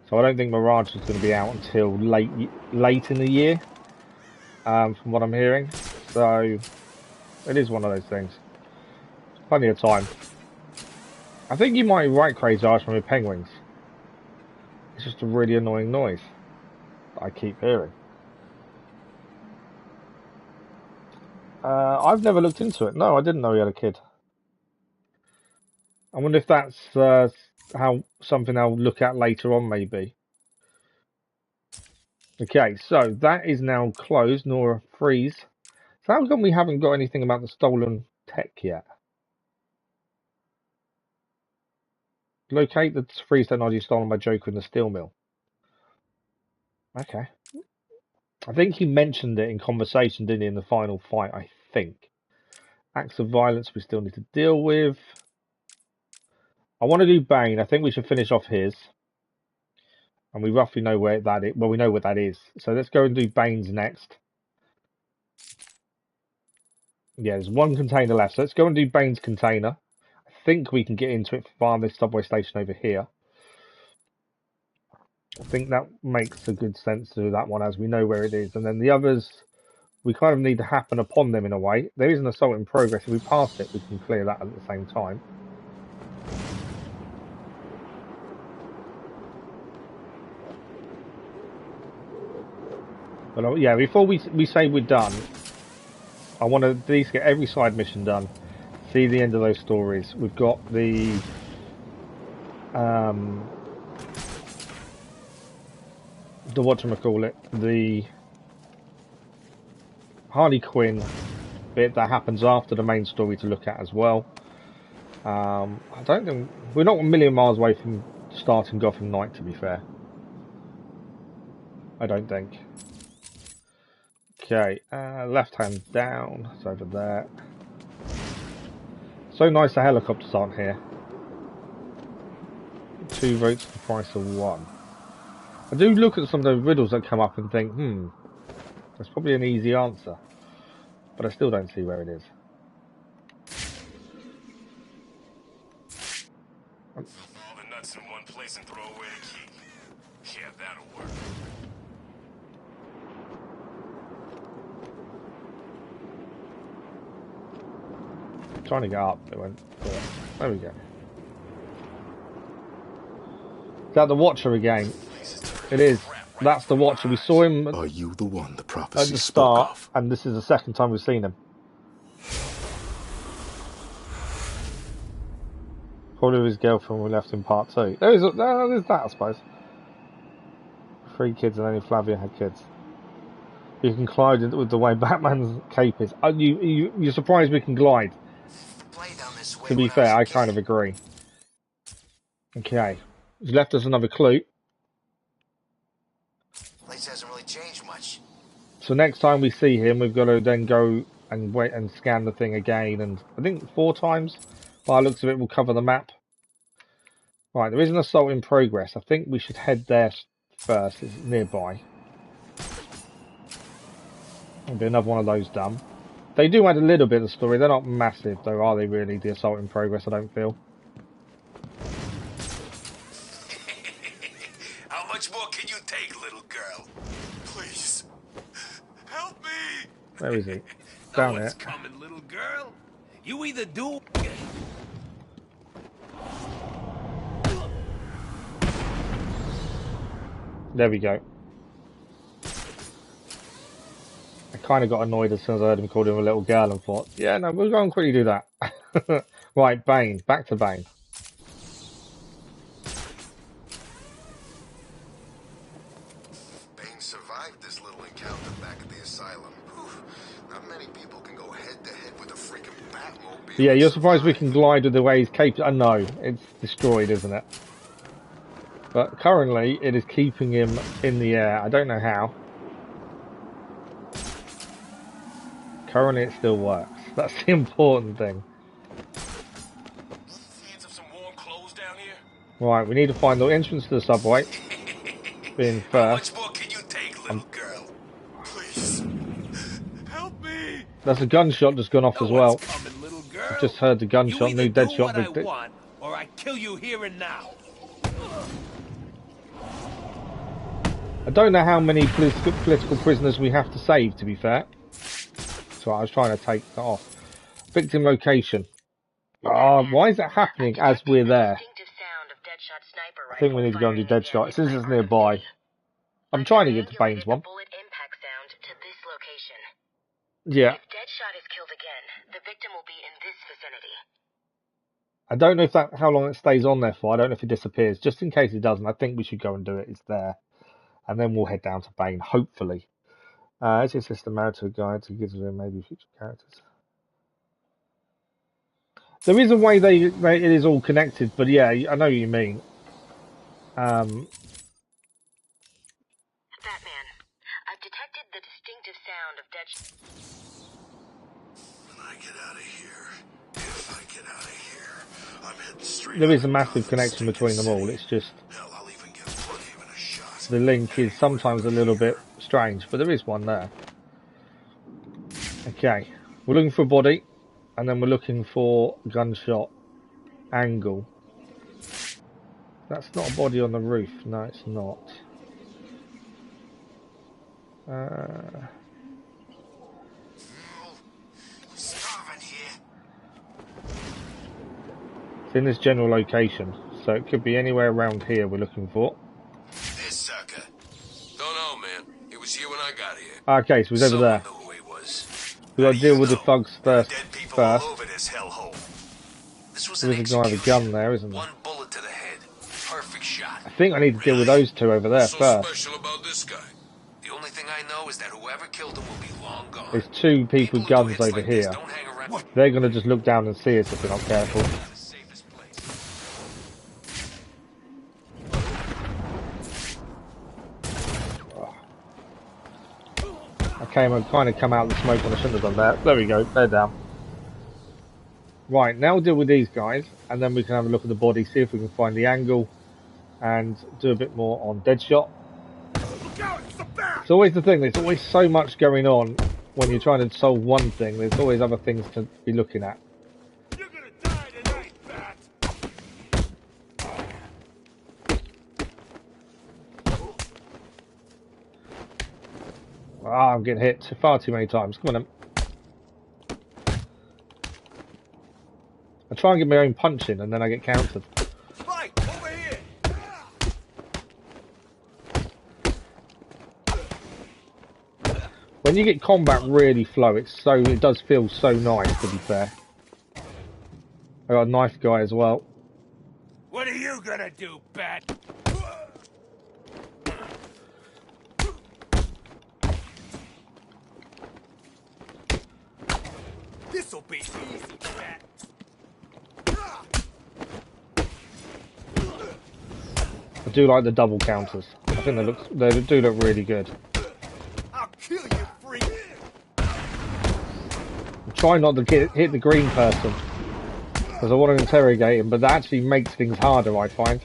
So I don't think Mirage is going to be out until late in the year, from what I'm hearing. So it is one of those things. Plenty of time. I think you might be right, Crazy Irishman, with penguins. It's just a really annoying noise that I keep hearing. I've never looked into it. No, I didn't know he had a kid. I wonder if that's something I'll look at later on, maybe. Okay, so that is now closed. Nora Freeze. So how come we haven't got anything about the stolen tech yet? Locate the freeze technology stolen by Joker in the steel mill. Okay. I think he mentioned it in conversation, didn't he, in the final fight, I think. Acts of violence we still need to deal with. I want to do Bane. I think we should finish off his. And we roughly know where that is. Well, we know what that is. So let's go and do Bane's next. Yeah, there's one container left. So let's go and do Bane's container. I think we can get into it via this subway station over here. I think that makes a good sense to do that one as we know where it is. And then the others, we kind of need to happen upon them in a way. There is an assault in progress. If we pass it, we can clear that at the same time. But yeah, before we say we're done, I want to at least get every side mission done. See the end of those stories. We've got the whatchamacallit, the Harley Quinn bit that happens after the main story to look at as well. I don't think we're not a million miles away from starting Gotham Knight, to be fair. I don't think. Okay, left hand down, it's over there. So nice the helicopters aren't here. 2 votes for the price of 1. I do look at some of those riddles that come up and think, that's probably an easy answer. But I still don't see where it is. All the nuts in one place and throw away the key. Yeah, that'll work. Trying to get up, it went. There we go. Is that the Watcher again? It is. That's the Watcher. We saw him. Are you the one the prophecy at the spoke start, of? and this is the second time we've seen him. Probably with his girlfriend we left in part 2. There's that, I suppose. 3 kids and only Flavia had kids. You can glide with the way Batman's cape is. You're surprised we can glide. To be fair, I kind of agree. Okay. He's left us another clue. Place hasn't really changed much. So next time we see him, we've got to then go and wait and scan the thing again. And I think 4 times. By the looks of it, we'll cover the map. Right, there is an assault in progress. I think we should head there first. It's nearby. There'll be another one of those done. They do add a little bit of story. They're not massive, though, are they really? The assault in progress, I don't feel. How much more can you take, little girl? Please, help me. Where is he? Down there. What's coming, little girl? You either do. There we go. I kind of got annoyed as soon as I heard him call him a little girl and thought, yeah, no, we'll go and quickly do that. Right, Bane. Back to Bane. Bane survived this little encounter back at the asylum. Whew. Not many people can go head to head with a freaking Batmobile. Yeah, you're surprised we can glide with the way he's caped. I know, it's destroyed, isn't it? But currently, it is keeping him in the air. I don't know how. Currently, it still works. That's the important thing. Hands of some warm clothes down here. Right, we need to find the entrance to the subway. Being How first. much more can you take, little girl? Please, help me. There's a gunshot just gone off as well. What's coming, little girl? I've just heard the gunshot, You new either do Deadshot. what I want, or I kill you here and now. I don't know how many political prisoners we have to save, to be fair. So I was trying to take that off. Victim location. Why is that happening as we're there? I think we need to go and do Deadshot. Since it's nearby. I'm trying to get to Bane's one. Yeah. If Deadshot is killed again, the victim will be in this vicinity. I don't know if how long it stays on there for. I don't know if it disappears. Just in case it doesn't, I think we should go and do it. It's there. And then we'll head down to Bane, hopefully. It's just a system married to a guide to give them maybe future characters. There is a way it is all connected, but yeah, I know what you mean. Batman, I've detected the distinctive sound of Deadshot. When I get out of here, if I get out of here, I'm heading straight. There is a massive connection between them all. It's just Hell, I'll even give Bloodhaven a shot. the link is sometimes a little bit strange, but there is one there. Okay, We're looking for a body, and then we're looking for gunshot angle. That's not a body on the roof. No, it's not. I'm starving here. It's in this general location, so it could be anywhere around here we're looking for. This sucker. Don't know, man. He was here when I got here. Okay, so he's over Someone there. knew who he was. We got to deal with the know? thugs first. Dead people all First, over this hellhole. This was there an is a guy with a execution. gun there, isn't there? One bullet to the head. Perfect shot. I think I need to deal with those two over there What's so first. special about this guy? The only thing I know is that whoever killed him will be long gone. There's two people with who do guns hits over like this here. don't hang around. They're going to just look down and see us if we're not careful. The safest place. I kind of come out of the smoke when I shouldn't have done that. There we go, they're down. Right, now we'll deal with these guys, and then we can have a look at the body, see if we can find the angle, and do a bit more on Deadshot. It's always the thing, there's always so much going on when you're trying to solve one thing, there's always other things to be looking at. You're gonna die tonight, Bat. Ah, I'm getting hit far too many times. Come on then. I try and get my own punch in and then I get countered. Right, over here. When you get combat really flow, it does feel so nice, to be fair. I got a knife guy as well. What are you gonna do, Bat? This'll be easy, Bat. I do like the double counters. I think they do look really good. I'll kill you, freak. Try not to hit the green person, because I want to interrogate him, but that actually makes things harder, I find.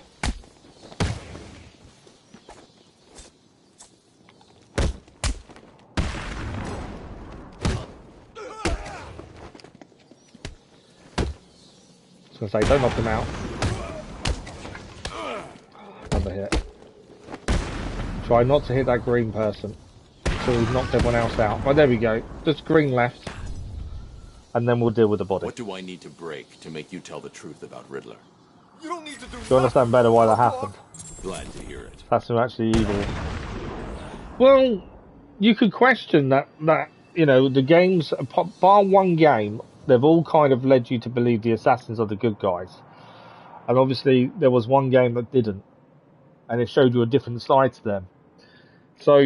I was going to say, don't knock him out. Another hit. Try not to hit that green person until we've knocked everyone else out. Right, there we go. Just green left. And then we'll deal with the body. What do I need to break to make you tell the truth about Riddler? You don't need to do You understand better why that happened. Glad to hear it. That's actually evil. Well, you could question that you know, the games, bar one game, they've all kind of led you to believe the assassins are the good guys. And obviously, there was one game that didn't. And it showed you a different side to them. So,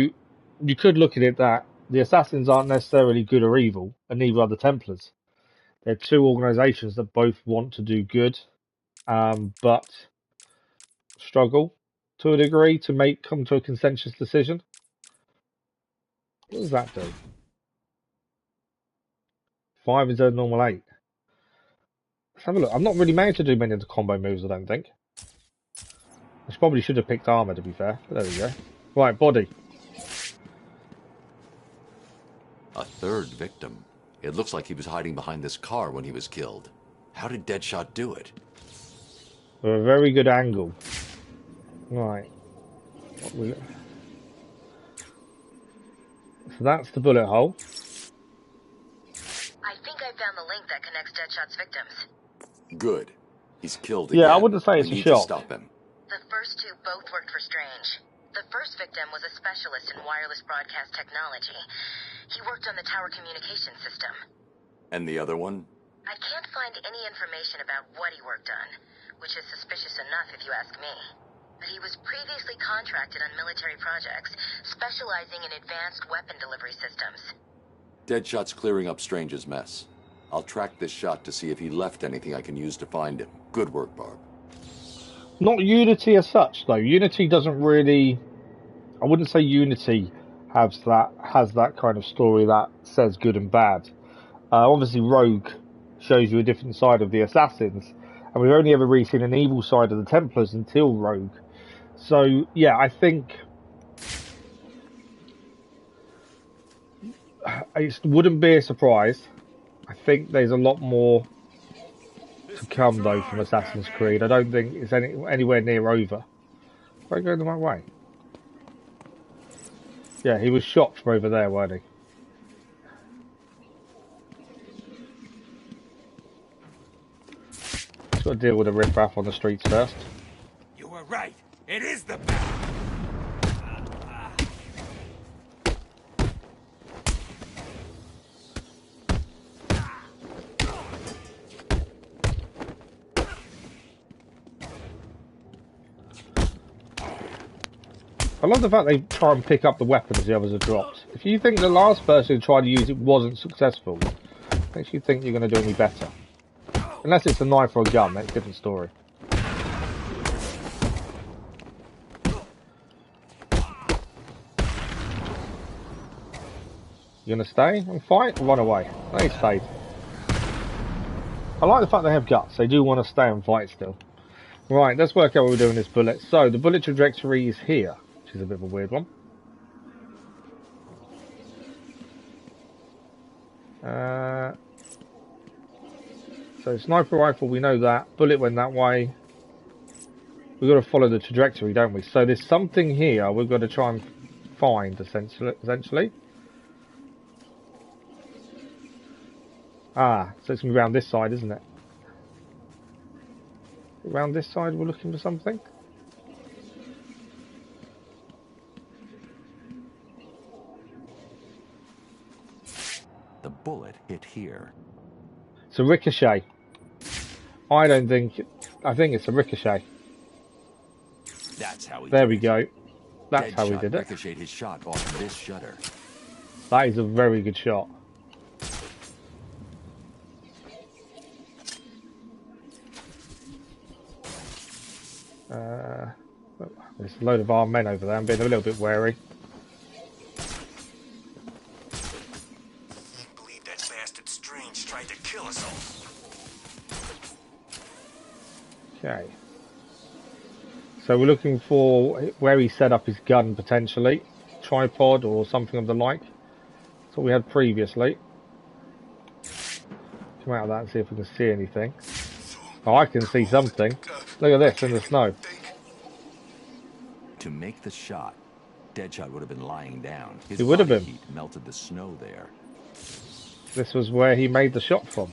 you could look at it that the assassins aren't necessarily good or evil, and neither are the Templars. They're two organisations that both want to do good, but struggle to a degree to come to a consensus decision. What does that do? 5 instead of normal 8. Let's have a look. I'm not really managed to do many of the combo moves, I don't think. I probably should have picked armour, to be fair. But there we go. Right, body. A third victim. It looks like he was hiding behind this car when he was killed. How did Deadshot do it? With a very good angle. Right. So that's the bullet hole. I think I found the link that connects Deadshot's victims. Good. He's killed again. Yeah, I wouldn't say it's We a need to shot. stop him. The first two both worked for Strange. The first victim was a specialist in wireless broadcast technology. He worked on the tower communication system. And the other one? I can't find any information about what he worked on, which is suspicious enough if you ask me. But he was previously contracted on military projects, specializing in advanced weapon delivery systems. Deadshot's clearing up Strange's mess. I'll track this shot to see if he left anything I can use to find him. Good work, Barb. Not Unity as such, though. Unity doesn't really... I wouldn't say Unity has that kind of story that says good and bad. Obviously, Rogue shows you a different side of the Assassins, and we've only ever really seen an evil side of the Templars until Rogue. So, yeah, I think... It wouldn't be a surprise I think there's a lot more to come though from Assassin's Creed. I don't think it's anywhere near over. Am I going the right way? Yeah, he was shot from over there, weren't he? Just got to deal with the riffraff on the streets first. You were right. It is the Bat. I love the fact they try and pick up the weapons the others have dropped. If you think the last person who tried to use it wasn't successful, makes you think you're going to do any better. Unless it's a knife or a gun, that's a different story. You going to stay and fight or run away? They stayed. I like the fact they have guts. They do want to stay and fight still. Right, let's work out what we're doing with this bullet. So, the bullet trajectory is here. Which is a bit of a weird one. So sniper rifle, we know that. Bullet went that way. We've got to follow the trajectory, don't we? So there's something here we've got to try and find, essentially. Ah, so it's going to be around this side, isn't it? Around this side we're looking for something. The bullet hit here. It's a ricochet. I think it's a ricochet. That's how he there we go. That's Dead how we shot did it. Ricocheted his shot off this shutter. That is a very good shot. There's a load of armed men over there. I'm being a little bit wary. Can't believe that bastard Strange tried to kill us all. Okay. So we're looking for where he set up his gun, potentially. Tripod or something of the like. That's what we had previously. Come out of that and see if we can see anything. Oh, I can see something. Look at this in the snow. To make the shot, Deadshot would have been lying down. His He would have been. Heat melted the snow there. This was where he made the shot from.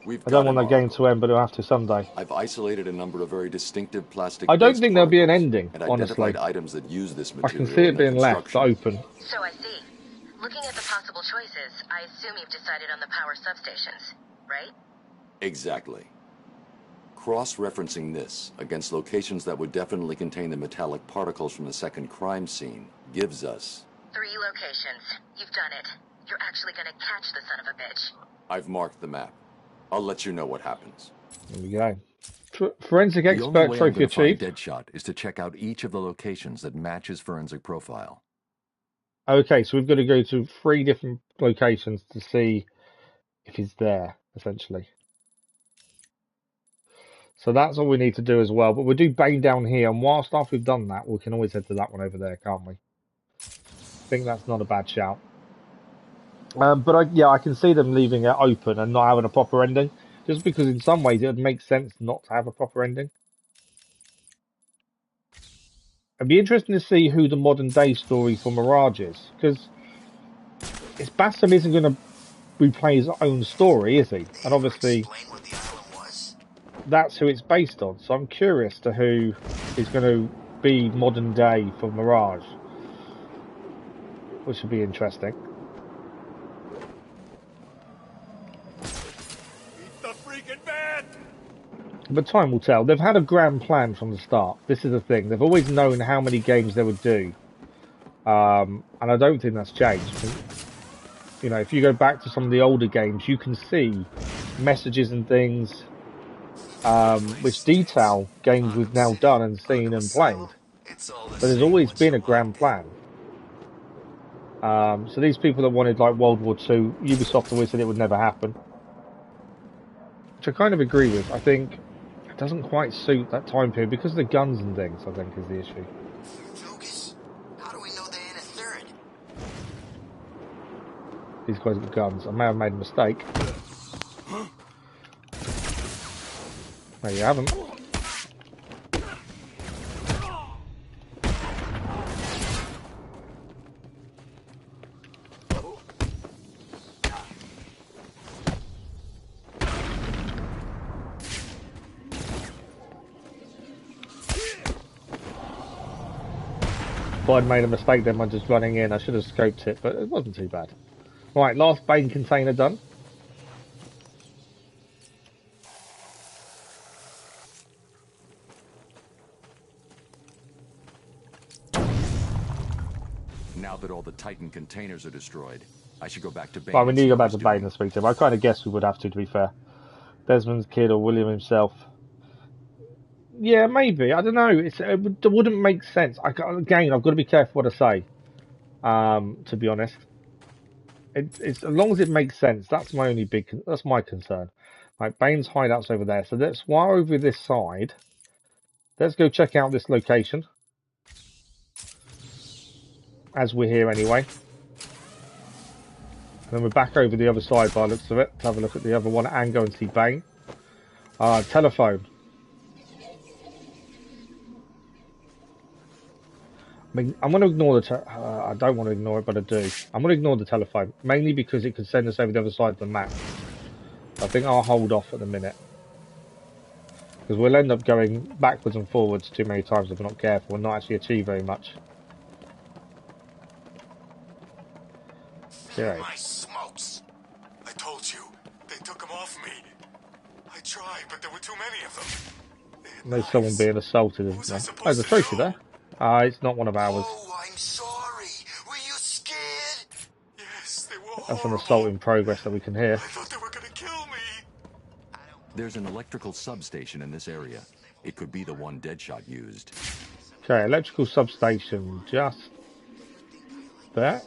I don't want that game to end, but it'll have to someday. I've isolated a number of very distinctive plastic. I don't think there'll be an ending, and honestly. identified items that use this I material. can see it being left open. So I see. Looking at the possible choices, I assume you've decided on the power substations, right? Exactly. Cross-referencing this against locations that would definitely contain the metallic particles from the second crime scene gives us 3 locations. You've done it. You're actually gonna catch the son of a bitch. I've marked the map. I'll let you know what happens. There we go. Forensic The expert only way I'm trophy gonna find achieved. Deadshot is to check out each of the locations that match his forensic profile. Okay, so we've got to go to 3 different locations to see if he's there, essentially. So that's all we need to do as well. But we'll do Bane down here, and whilst after we've done that, we can always head to that one over there, can't we? I think that's not a bad shout. But I can see them leaving it open and not having a proper ending. Just because in some ways it would make sense not to have a proper ending. It'd be interesting to see who the modern day story for Mirage is. Because Bassam isn't going to replay his own story, is he? And obviously that's who it's based on. So I'm curious to who is going to be modern day for Mirage. Which would be interesting. But time will tell. They've had a grand plan from the start. This is the thing. They've always known how many games they would do. And I don't think that's changed. You know, if you go back to some of the older games, you can see messages and things which detail games we've now done and seen and played. But there's always been a grand plan. So these people that wanted like World War II, Ubisoft always said it would never happen. Which I kind of agree with. I think it doesn't quite suit that time period because of the guns and things, I think, is the issue. Focus? How do we know they're in a third? These guys got guns. I may have made a mistake. There you have them. Thought I'd made a mistake then by just running in. I should have scoped it, but it wasn't too bad. Right, last Bane container done. Now that all the Titan containers are destroyed, I should go back to Bane. Right, we need to go back to Bane and speak to him. I kind of guessed we would have to be fair. Desmond's kid or William himself. Yeah, maybe. I don't know. It wouldn't make sense. Again, I've got to be careful what I say. To be honest, it's as long as it makes sense. That's my only that's my concern. Right, Bane's hideout's over there. So let's while over this side. Let's go check out this location. As we're here anyway. And then we're back over the other side by the looks of it. To have a look at the other one and go and see Bane. Telephone. I mean, I'm going to ignore the... I don't want to ignore it, but I do. I'm going to ignore the telephone, mainly because it could send us over the other side of the map. I think I'll hold off at the minute. Because we'll end up going backwards and forwards too many times if we're not careful and not actually achieve very much. Okay. My smokes. I told you, they took them off me. I tried, but there were too many of them. There's someone being assaulted, isn't there? Oh, there's a trophy there. It's not one of ours. Oh, I'm sorry. Were you scared? Yes, they were. That's an assault in progress that we can hear. I thought they were going to kill me. There's an electrical substation in this area. It could be the one Deadshot used. Okay, electrical substation just there.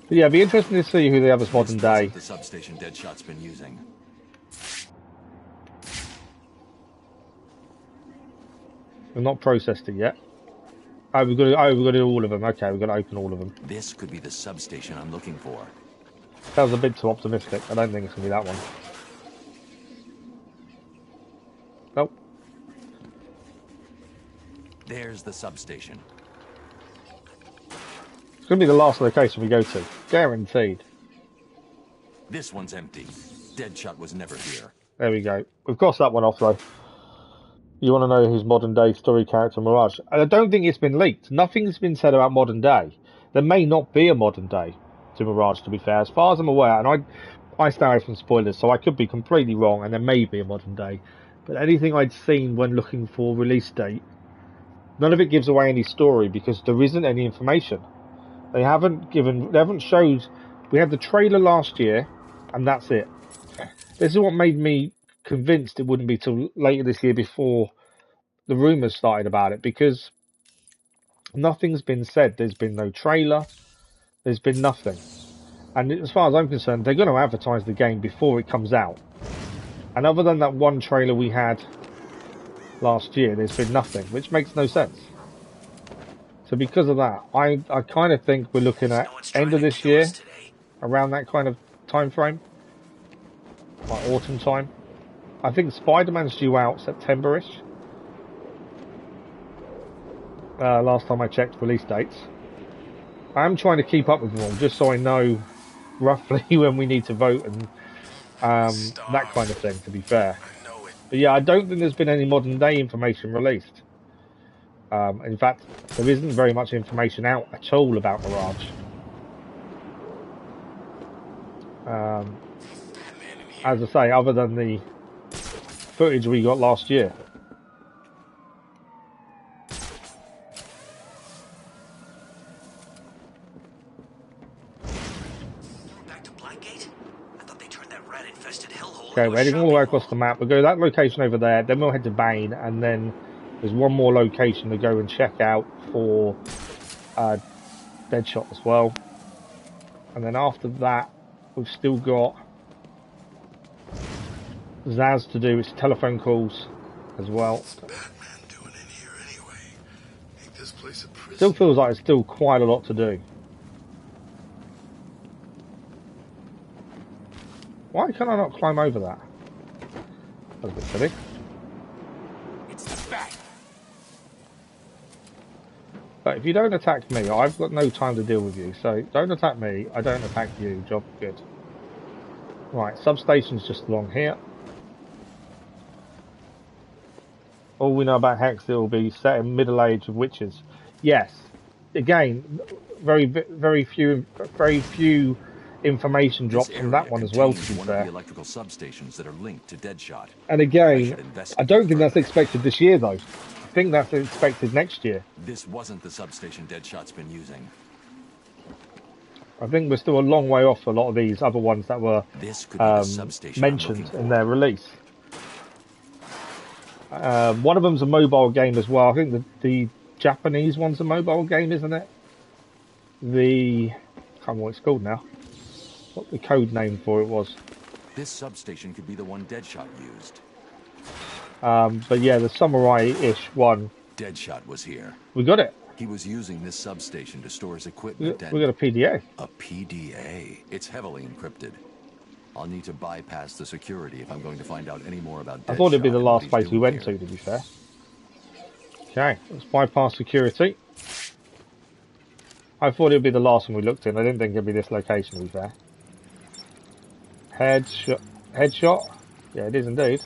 But yeah, it'd be interesting to see who the other's modern day. The substation Deadshot's been using. We've not processed it yet. Oh, we've got to do all of them. Okay, we've got to open all of them. This could be the substation I'm looking for. That was a bit too optimistic. I don't think it's going to be that one. Nope. There's the substation. It's going to be the last location we go to. Guaranteed. This one's empty. Deadshot was never here. There we go. We've crossed that one off though. You want to know his modern day story character Mirage? I don't think it's been leaked. Nothing's been said about modern day. There may not be a modern day to Mirage, to be fair. As far as I'm aware, and I stay away from spoilers, so I could be completely wrong, and there may be a modern day. But anything I'd seen when looking for release date, none of it gives away any story because there isn't any information. They haven't showed. We had the trailer last year, and that's it. This is what made me convinced it wouldn't be till later this year before the rumours started about it, because nothing's been said. There's been no trailer. There's been nothing. And as far as I'm concerned, they're going to advertise the game before it comes out. And other than that one trailer we had last year, there's been nothing, which makes no sense. So because of that, I kind of think we're looking at end of this year, around that kind of time frame, like autumn time. I think Spider-Man's due out September-ish. Last time I checked release dates. I am trying to keep up with them all, just so I know roughly when we need to vote and that kind of thing, to be fair. But yeah, I don't think there's been any modern day information released. In fact, there isn't very much information out at all about Mirage. As I say, other than the footage we got last year. Okay, we're heading all the way across the map. We'll go to that location over there, then we'll head to Bane, and then there's one more location to go and check out for Deadshot as well. And then after that, we've still got Zaz to do. It's telephone calls as well. What's Batman doing in here anyway? Still feels like it's still quite a lot to do. Why can I not climb over that? That's a bit silly. It's the Bat. But if you don't attack me, I've got no time to deal with you. So don't attack me, I don't attack you. Job good. Right, substation's just along here. All we know about Hex, it will be set in middle age of witches. Yes. Again, very few information drops from that one as well, to be one fair. of the electrical substations that are linked to Deadshot. And again, I don't think that's expected this year, though. I think that's expected next year. This wasn't the substation Deadshot's been using. I think we're still a long way off a lot of these other ones that were mentioned in their release. One of them's a mobile game as well. I think the Japanese one's a mobile game, isn't it? I can't remember what it's called now. What the code name for it was. This substation could be the one Deadshot used. But yeah, the samurai-ish one. Deadshot was here. We got it. He was using this substation to store his equipment. We got a PDA. A PDA. It's heavily encrypted. I'll need to bypass the security if I'm going to find out any more about Deadshot. I thought it'd be the last place we went to be fair. Okay, let's bypass security. I thought it'd be the last one we looked in. I didn't think it'd be this location, to be fair. Headshot? Yeah, it is indeed.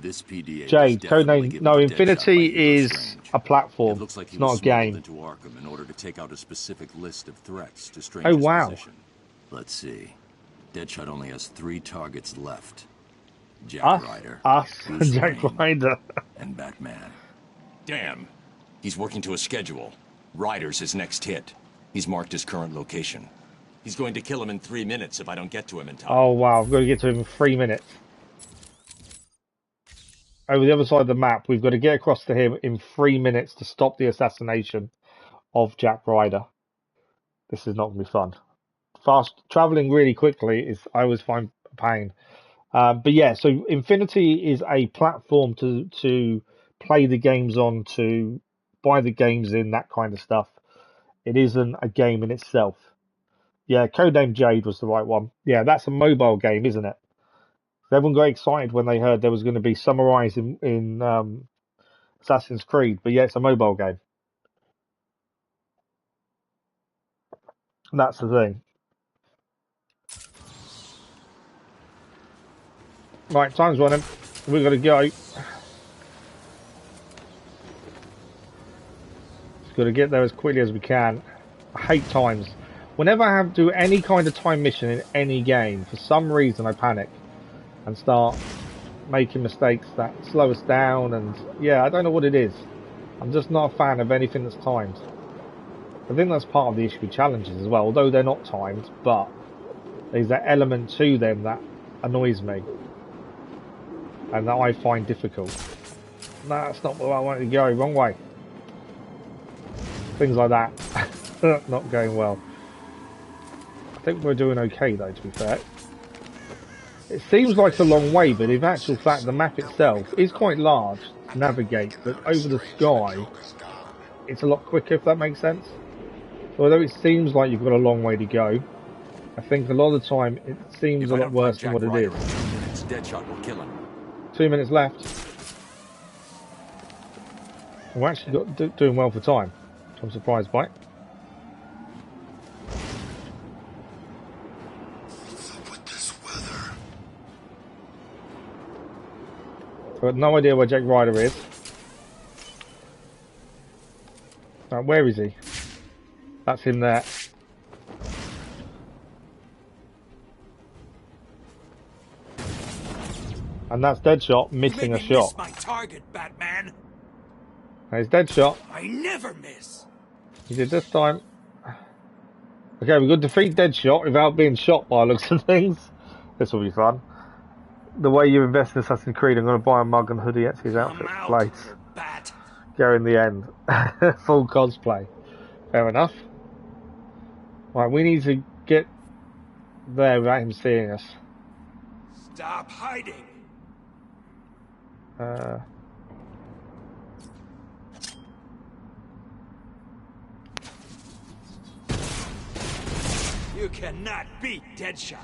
This PDA Jade, codename. No, Infinity is a platform. It looks like it's not a game. Into Arkham in order to take out a specific list of threats to Oh wow. Position. Let's see. Deadshot only has 3 targets left. Jack Ryder. Jack Ryder. And Batman. Damn. He's working to a schedule. Ryder's his next hit. He's marked his current location. He's going to kill him in 3 minutes if I don't get to him in time. Oh wow, I've got to get to him in 3 minutes. Over the other side of the map, we've got to get across to him in 3 minutes to stop the assassination of Jack Ryder. This is not going to be fun. Traveling really quickly is I always find a pain. But yeah, so Infinity is a platform to play the games on, to buy the games in, that kind of stuff. It isn't a game in itself. Yeah, codename Jade was the right one. Yeah, that's a mobile game, isn't it? Everyone got excited when they heard there was going to be samurais in Assassin's Creed, but yeah, it's a mobile game. And that's the thing. Right, time's running. We've got to go. Just got to get there as quickly as we can. I hate times. Whenever I have to do any kind of time mission in any game, for some reason I panic and start making mistakes that slow us down, and yeah, I don't know what it is. I'm just not a fan of anything that's timed. I think that's part of the issue with challenges as well, although they're not timed, but there's that element to them that annoys me and that I find difficult. No, that's not where I want to go, wrong way. Things like that. Not going well. I think we're doing okay though, to be fair. It seems like a long way, but in actual fact the map itself is quite large to navigate, but over the sky it's a lot quicker, if that makes sense. So although it seems like you've got a long way to go, I think a lot of the time it seems a lot worse than what it is. Deadshot will kill him. 2 minutes left. We're actually doing well for time, which I'm surprised by. I've got no idea where Jack Ryder is. Where is he? That's him there. And that's Deadshot missing a shot. Miss my target, Batman. There's Deadshot. I never miss. He did this time. Okay, we've got to defeat Deadshot without being shot by looks of things. This will be fun. The way you invest in Assassin's Creed, I'm going to buy a mug and hoodie at his outfit place. Go in the end. Full cosplay. Fair enough. Right, we need to get there without him seeing us. Stop hiding. You cannot beat Deadshot.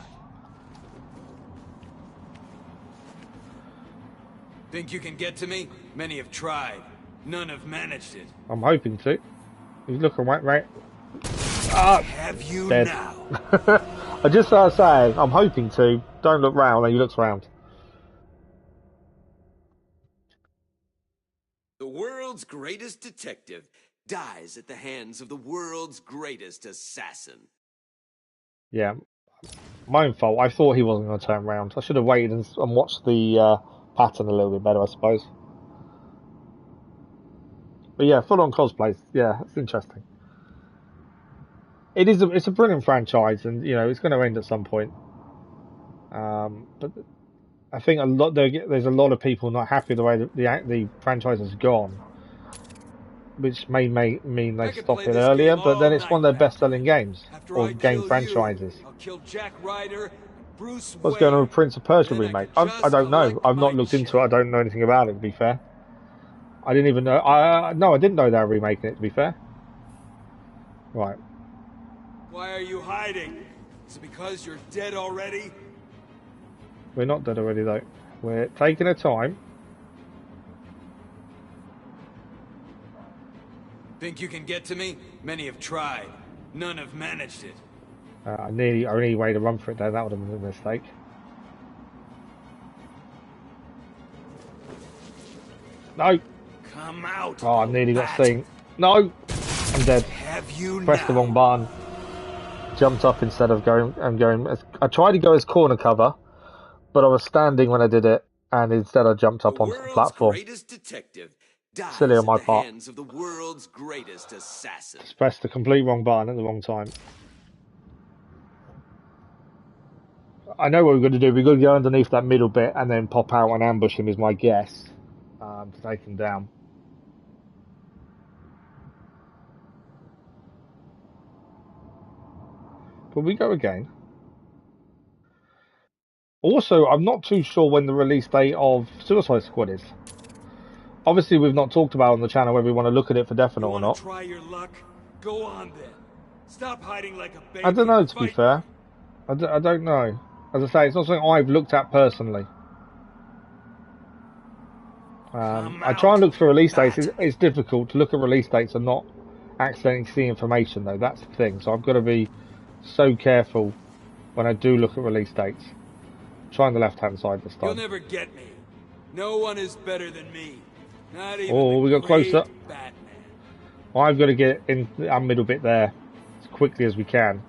Think you can get to me? Many have tried. None have managed it. I'm hoping to. He's looking right. Ah, have you dead. Now? I just started saying, I'm hoping to. Don't look round, and he looks round. The world's greatest detective dies at the hands of the world's greatest assassin. Yeah, my own fault. I thought he wasn't going to turn round. I should have waited and watched the pattern a little bit better, I suppose. But yeah, full-on cosplays. Yeah, it's interesting. It's a brilliant franchise, and you know it's going to end at some point. But I think there's a lot of people not happy the way the franchise has gone, which may mean they stop it earlier. But then it's one of their best-selling games or game franchises. I'll kill Jack Ryder, Bruce What's going on with Wayne, Prince of Persia remake? I don't know. I've not looked into it. I don't know anything about it. To be fair, I didn't even know. I didn't know they were remaking it. To be fair, right. Why are you hiding? Is it because you're dead already? We're not dead already, though. We're taking our time. Think you can get to me? Many have tried. None have managed it. I nearly way to run for it there. That would have been a mistake. No. Come out. Oh, I nearly got seen. No. I'm dead. Have you Pressed the wrong button. Jumped up instead of going. I tried to go as corner cover, but I was standing when I did it, and instead I jumped up onto the platform. Silly on my part. Of the world's greatest assassin. Just pressed the complete wrong button at the wrong time. I know what we're going to do. We're going to go underneath that middle bit and then pop out and ambush him is my guess, to take him down. But we go again. Also, I'm not too sure when the release date of Suicide Squad is. Obviously, we've not talked about on the channel whether we want to look at it for definite or not. Try your luck? Go on then. Stop hiding like a baby. I don't know, to be fair. I don't know. As I say, it's not something I've looked at personally. I try and look for release dates. It's difficult to look at release dates and not accidentally see information, though. That's the thing. So I've got to be so careful when I do look at release dates. Try on the left-hand side this time. You'll never get me. No one is better than me. Not even Oh, we got closer. Batman. I've got to get in our middle bit there as quickly as we can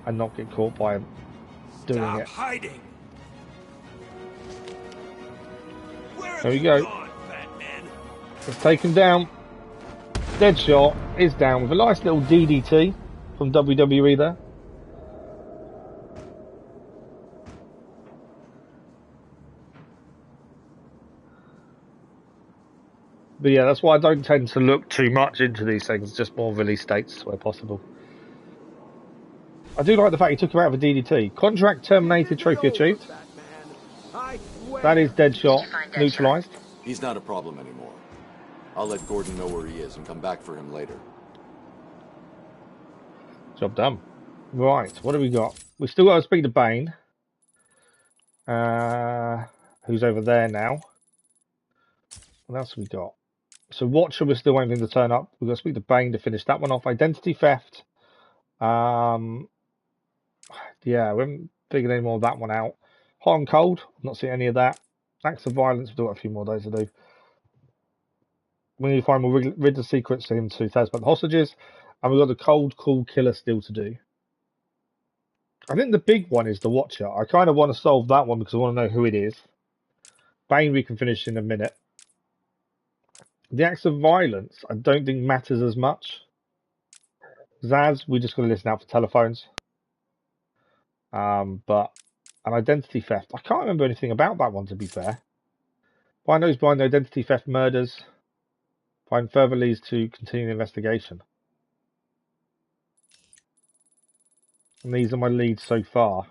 and not get caught by him doing it. Hiding. There we go. Let's take him down. Deadshot is down with a nice little DDT from WWE there. But yeah, that's why I don't tend to look too much into these things, just more release dates where possible. I do like the fact he took him out of a DDT. Contract terminated, trophy achieved. That is Deadshot neutralized. He's not a problem anymore. I'll let Gordon know where he is and come back for him later. Job done. Right, what do we got? We've still got to speak to Bane. Who's over there now? What else have we got? So Watcher, we're still waiting to turn up. We've got to speak to Bane to finish that one off. Identity theft. Yeah, we haven't figured any more of that one out. Hot and cold. I've not seen any of that. Acts of violence. We've still got a few more days to do. We need to find more Riddler secrets for him to tell us about the hostages. And we've got the cold, cool killer still to do. I think the big one is the Watcher. I kind of want to solve that one because I want to know who it is. Bane we can finish in a minute. The acts of violence I don't think matters as much. Zaz, we just got to listen out for telephones. But an identity theft. I can't remember anything about that one, to be fair. Find those blind identity theft murders. Find further leads to continue the investigation. And these are my leads so far.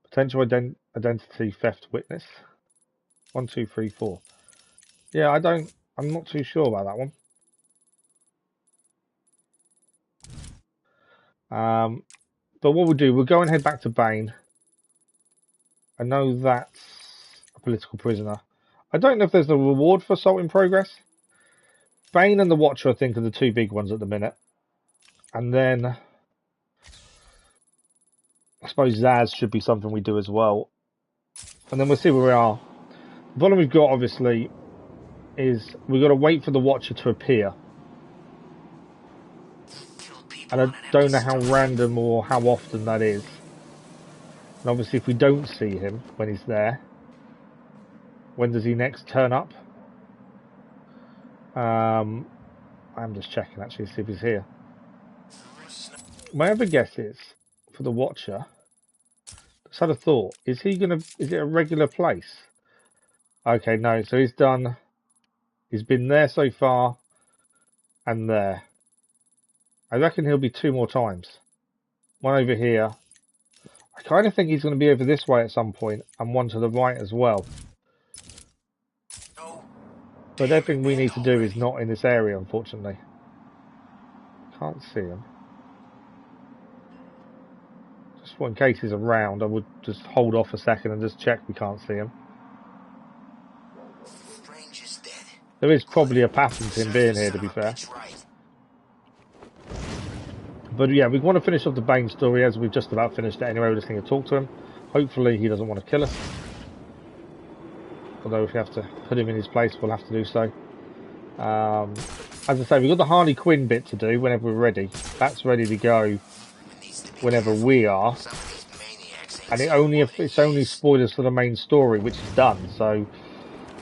Potential identity theft witness. 1, 2, 3, 4. Yeah, I'm not too sure about that one. But what we'll do, we'll go and head back to Bane. I know that's a political prisoner. I don't know if there's a reward for assault in progress. Bane and the Watcher, I think, are the two big ones at the minute. And then I suppose Zaz should be something we do as well. And then we'll see where we are. The problem we've got, obviously, is we've got to wait for the Watcher to appear. And I don't know how random or how often that is. And obviously, if we don't see him when he's there, when does he next turn up? I'm just checking, actually, to see if he's here. My other guess is, for the Watcher, just had a thought, is it a regular place? Okay, no, so he's been there so far, and there. I reckon he'll be 2 more times. One over here. I kind of think he's going to be over this way at some point, and one to the right as well. But everything we need to do is not in this area, unfortunately. Can't see him. Just in case he's around, I would just hold off a second and just check we can't see him. There is probably a pattern to him being here, to be fair. But yeah, we want to finish off the Bane story as we've just about finished it anyway. We're just going to talk to him. Hopefully he doesn't want to kill us. Although if we have to put him in his place, we'll have to do so. As I say, we've got the Harley Quinn bit to do whenever we're ready. That's ready to go whenever we are. And it's only spoilers for the main story, which is done. So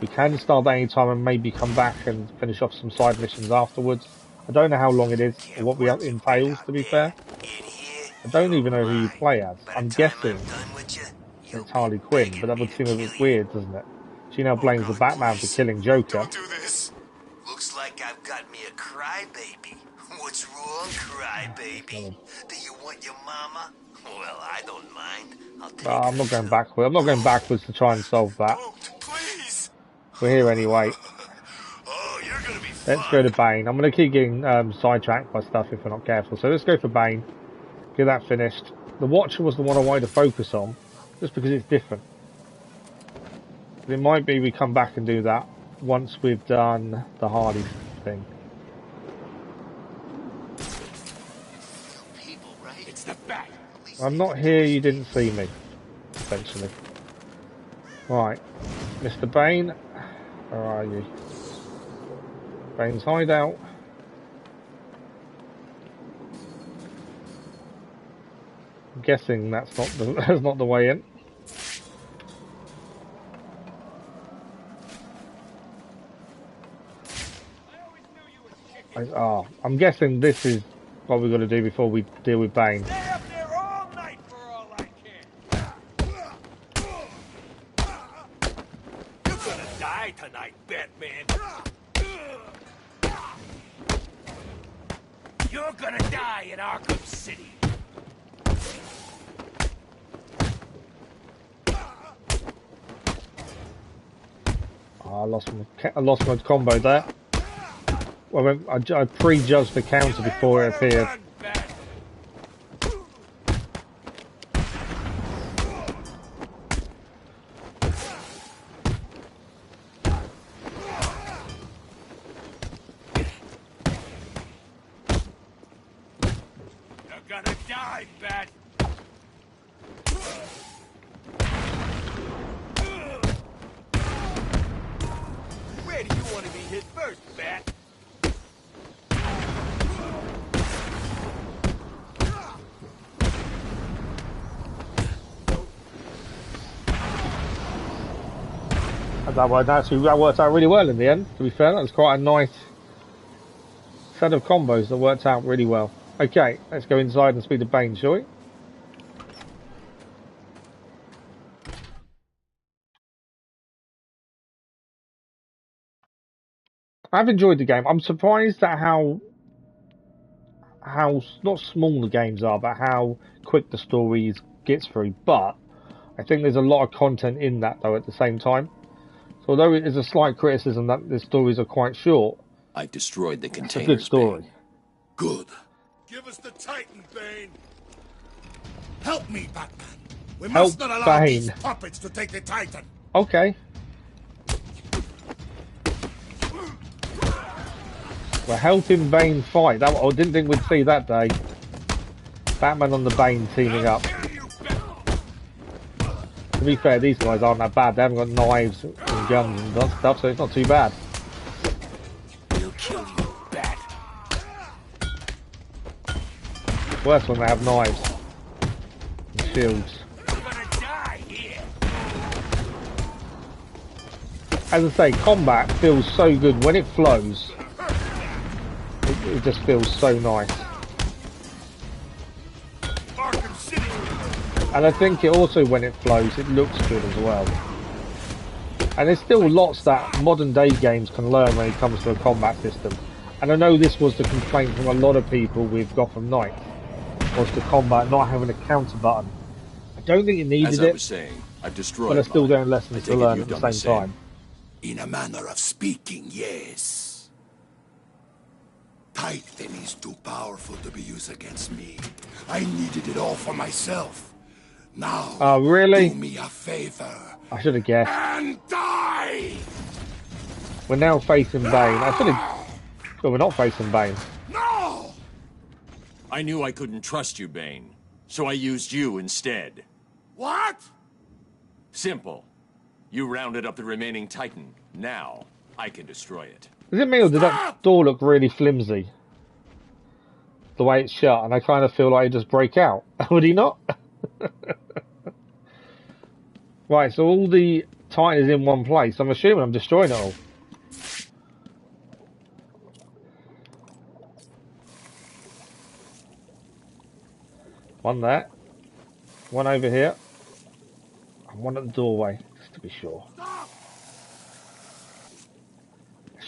we can start that anytime and maybe come back and finish off some side missions afterwards. I don't know how long it is or what it entails, to be fair. I don't even know who you play as. I'm guessing it's Harley Quinn, but that would seem a bit weird, doesn't it? She now blames the Batman for killing Joker. Don't do this. Looks like I've got me a crybaby. What's wrong, crybaby? Do you want your mama? Well, I don't mind. I'm not going backwards. I'm not going backwards to try and solve that. We're here anyway. Let's go to Bane. I'm going to keep getting sidetracked by stuff if we're not careful. So let's go for Bane. Get that finished. The Watcher was the one I wanted to focus on, just because it's different. But it might be we come back and do that once we've done the Harley thing. I'm not here, you didn't see me, essentially. Right, Mr. Bane, where are you? Bane's hideout. I'm guessing that's not the way in. I'm guessing this is what we've got to do before we deal with Bane. Tonight, Batman. You're gonna die in Arkham City. I lost my combo there. Well, I prejudged the counter before it appeared. That worked out really well in the end, to be fair. That was quite a nice set of combos that worked out really well. Okay, let's go inside and speak to Bane, shall we? I've enjoyed the game. I'm surprised at how not small the games are, but how quick the story gets through. But I think there's a lot of content in that, though, at the same time. So although it is a slight criticism that the stories are quite short, I've destroyed the containers. It's a good story. Good. Give us the Titan, Bane. Help me, Batman. We Help must not allow Bane. these puppets to take the Titan. Okay. We're helping Bane fight. That I didn't think we'd see that day. Batman and the Bane teaming up. To be fair, these guys aren't that bad. They haven't got knives and guns and stuff, so it's not too bad. We'll kill you, Bat. Worse when they have knives and shields. You're gonna die here. As I say, combat feels so good when it flows. It just feels so nice. Arkham City. And I think it also, when it flows, it looks good as well. And there's still lots that modern day games can learn when it comes to a combat system. And I know this was the complaint from a lot of people with Gotham Knights, was the combat not having a counter button. I don't think it needed As it, I was saying, I've destroyed but I still mine. don't lessons I to take it learn you've at the done same time. In a manner of speaking, yes. Titan is too powerful to be used against me. I needed it all for myself. Now, Oh, really? do me a favor I should have guessed. and die! We're now facing Bane. I should have... Well, we're not facing Bane. No! I knew I couldn't trust you, Bane, so I used you instead. What? Simple. You rounded up the remaining Titan. Now, I can destroy it. Is it me, or did that door look really flimsy? The way it's shut, and I kind of feel like it just break out. Would he not? Right, so all the Titan is in one place. I'm assuming I'm destroying it all. One there. One over here. And one at the doorway, just to be sure.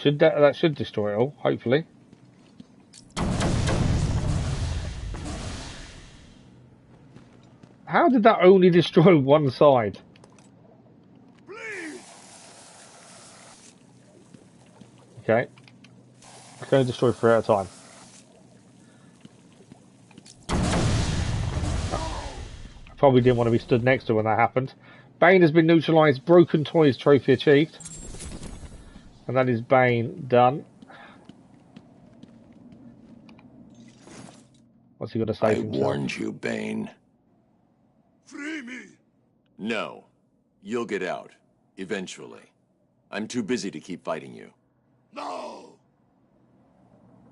That should destroy it all, hopefully. How did that only destroy one side? Okay. I can only destroy 3 at a time. I probably didn't want to be stood next to when that happened. Bane has been neutralised. Broken Toys trophy achieved. And that is Bane done. What's he got to say? I warned you, Bane. Free me! No. You'll get out. Eventually. I'm too busy to keep fighting you. No!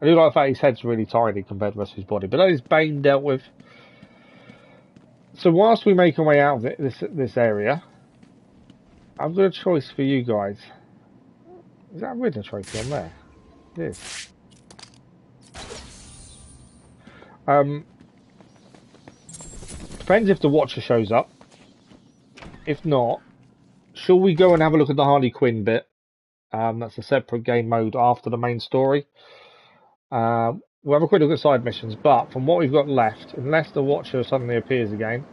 I do like the fact his head's really tiny compared to the rest of his body, but that is Bane dealt with. So whilst we make our way out of this area, I've got a choice for you guys. Is that a Riddler trophy on there? It is. Depends if the Watcher shows up. If not, shall we go and have a look at the Harley Quinn bit? That's a separate game mode after the main story. We'll have a quick look at side missions, but from what we've got left, unless the Watcher suddenly appears again,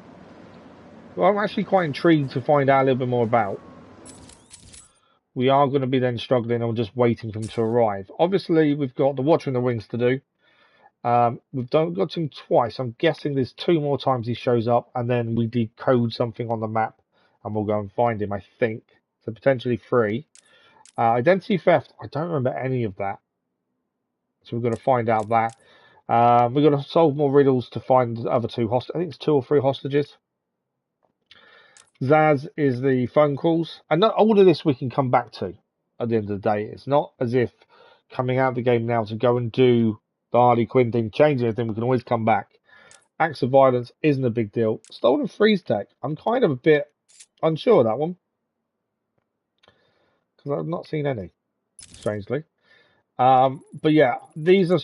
well, I'm actually quite intrigued to find out a little bit more about. We are going to be then struggling or just waiting for him to arrive. Obviously, we've got the Watcher in the Wings to do. We've got him twice. I'm guessing there's 2 more times he shows up, and then we decode something on the map, and we'll go and find him, I think. So potentially 3. Identity theft, I don't remember any of that. So we've got to find out that. We've got to solve more riddles to find the other 2 hostages. I think it's 2 or 3 hostages. Zaz is the phone calls. And not all of this we can come back to at the end of the day. It's not as if coming out of the game now to go and do the Harley Quinn thing, change anything. We can always come back. Acts of violence isn't a big deal. Stolen freeze tech. I'm kind of a bit unsure of that one, because I've not seen any, strangely. But yeah, these are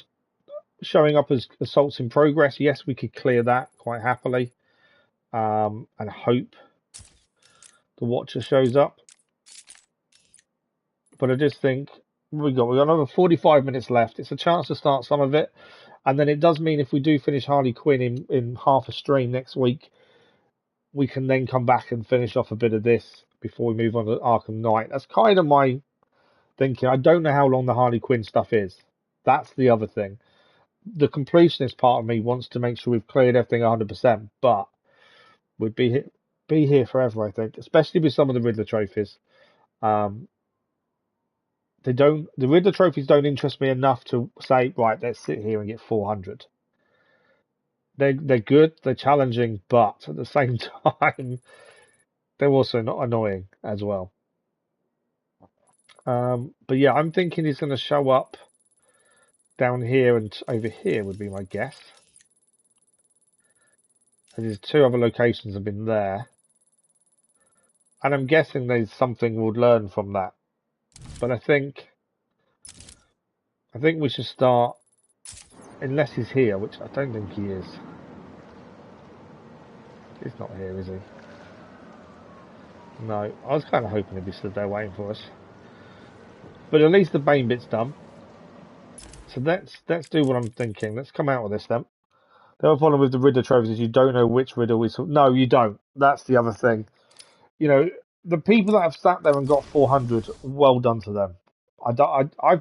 showing up as assaults in progress. Yes, we could clear that quite happily, and hope the Watcher shows up. But I just think we got another 45 minutes left. It's a chance to start some of it, and then it does mean if we do finish Harley Quinn in half a stream next week, we can then come back and finish off a bit of this before we move on to Arkham Knight. That's kind of my thinking. I don't know how long the Harley Quinn stuff is. That's the other thing. the completionist part of me wants to make sure we've cleared everything 100%, but we'd be here forever, I think, especially with some of the Riddler trophies. The Riddler trophies don't interest me enough to say, right, let's sit here and get 400. They're good, they're challenging, but at the same time, they're also not annoying as well. But yeah, I'm thinking he's going to show up down here and over here would be my guess. And there's 2 other locations have been there. And I'm guessing there's something we'll learn from that. But I think we should start, unless he's here, which I don't think he is. He's not here, is he? No, I was kind of hoping he'd be stood there waiting for us. But at least the Bane bit's done. So let's do what I'm thinking. Let's come out with this then. The other problem with the Riddler trophies is you don't know which Riddler is. No, you don't. That's the other thing. You know, the people that have sat there and got 400, well done to them. I've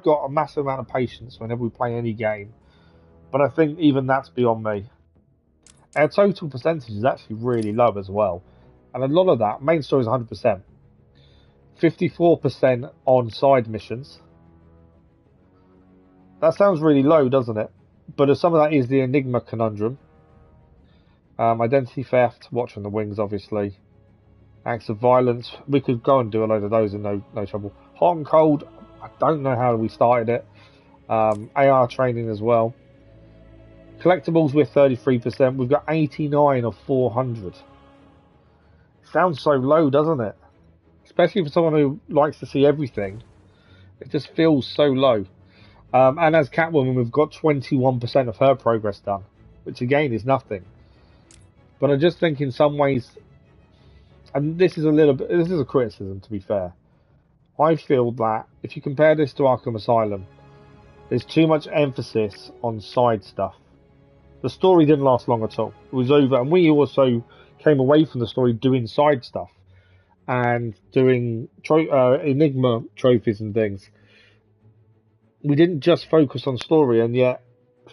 got a massive amount of patience whenever we play any game, but I think even that's beyond me. Our total percentage is actually really low as well, and a lot of that main story is 100%, 54% on side missions. That sounds really low, doesn't it? But some of that is the Enigma conundrum, identity theft, watching the wings, obviously. Acts of violence, we could go and do a load of those in no trouble. Hot and cold, I don't know how we started it. AR training as well. Collectibles, we're 33%. We've got 89 of 400. Sounds so low, doesn't it? Especially for someone who likes to see everything. It just feels so low. And as Catwoman, we've got 21% of her progress done, which again is nothing. But I just think in some ways, and this is a criticism, to be fair. I feel that if you compare this to Arkham Asylum, there's too much emphasis on side stuff. The story didn't last long at all. It was over, and we also came away from the story doing side stuff and doing Enigma trophies and things. We didn't just focus on story, and yet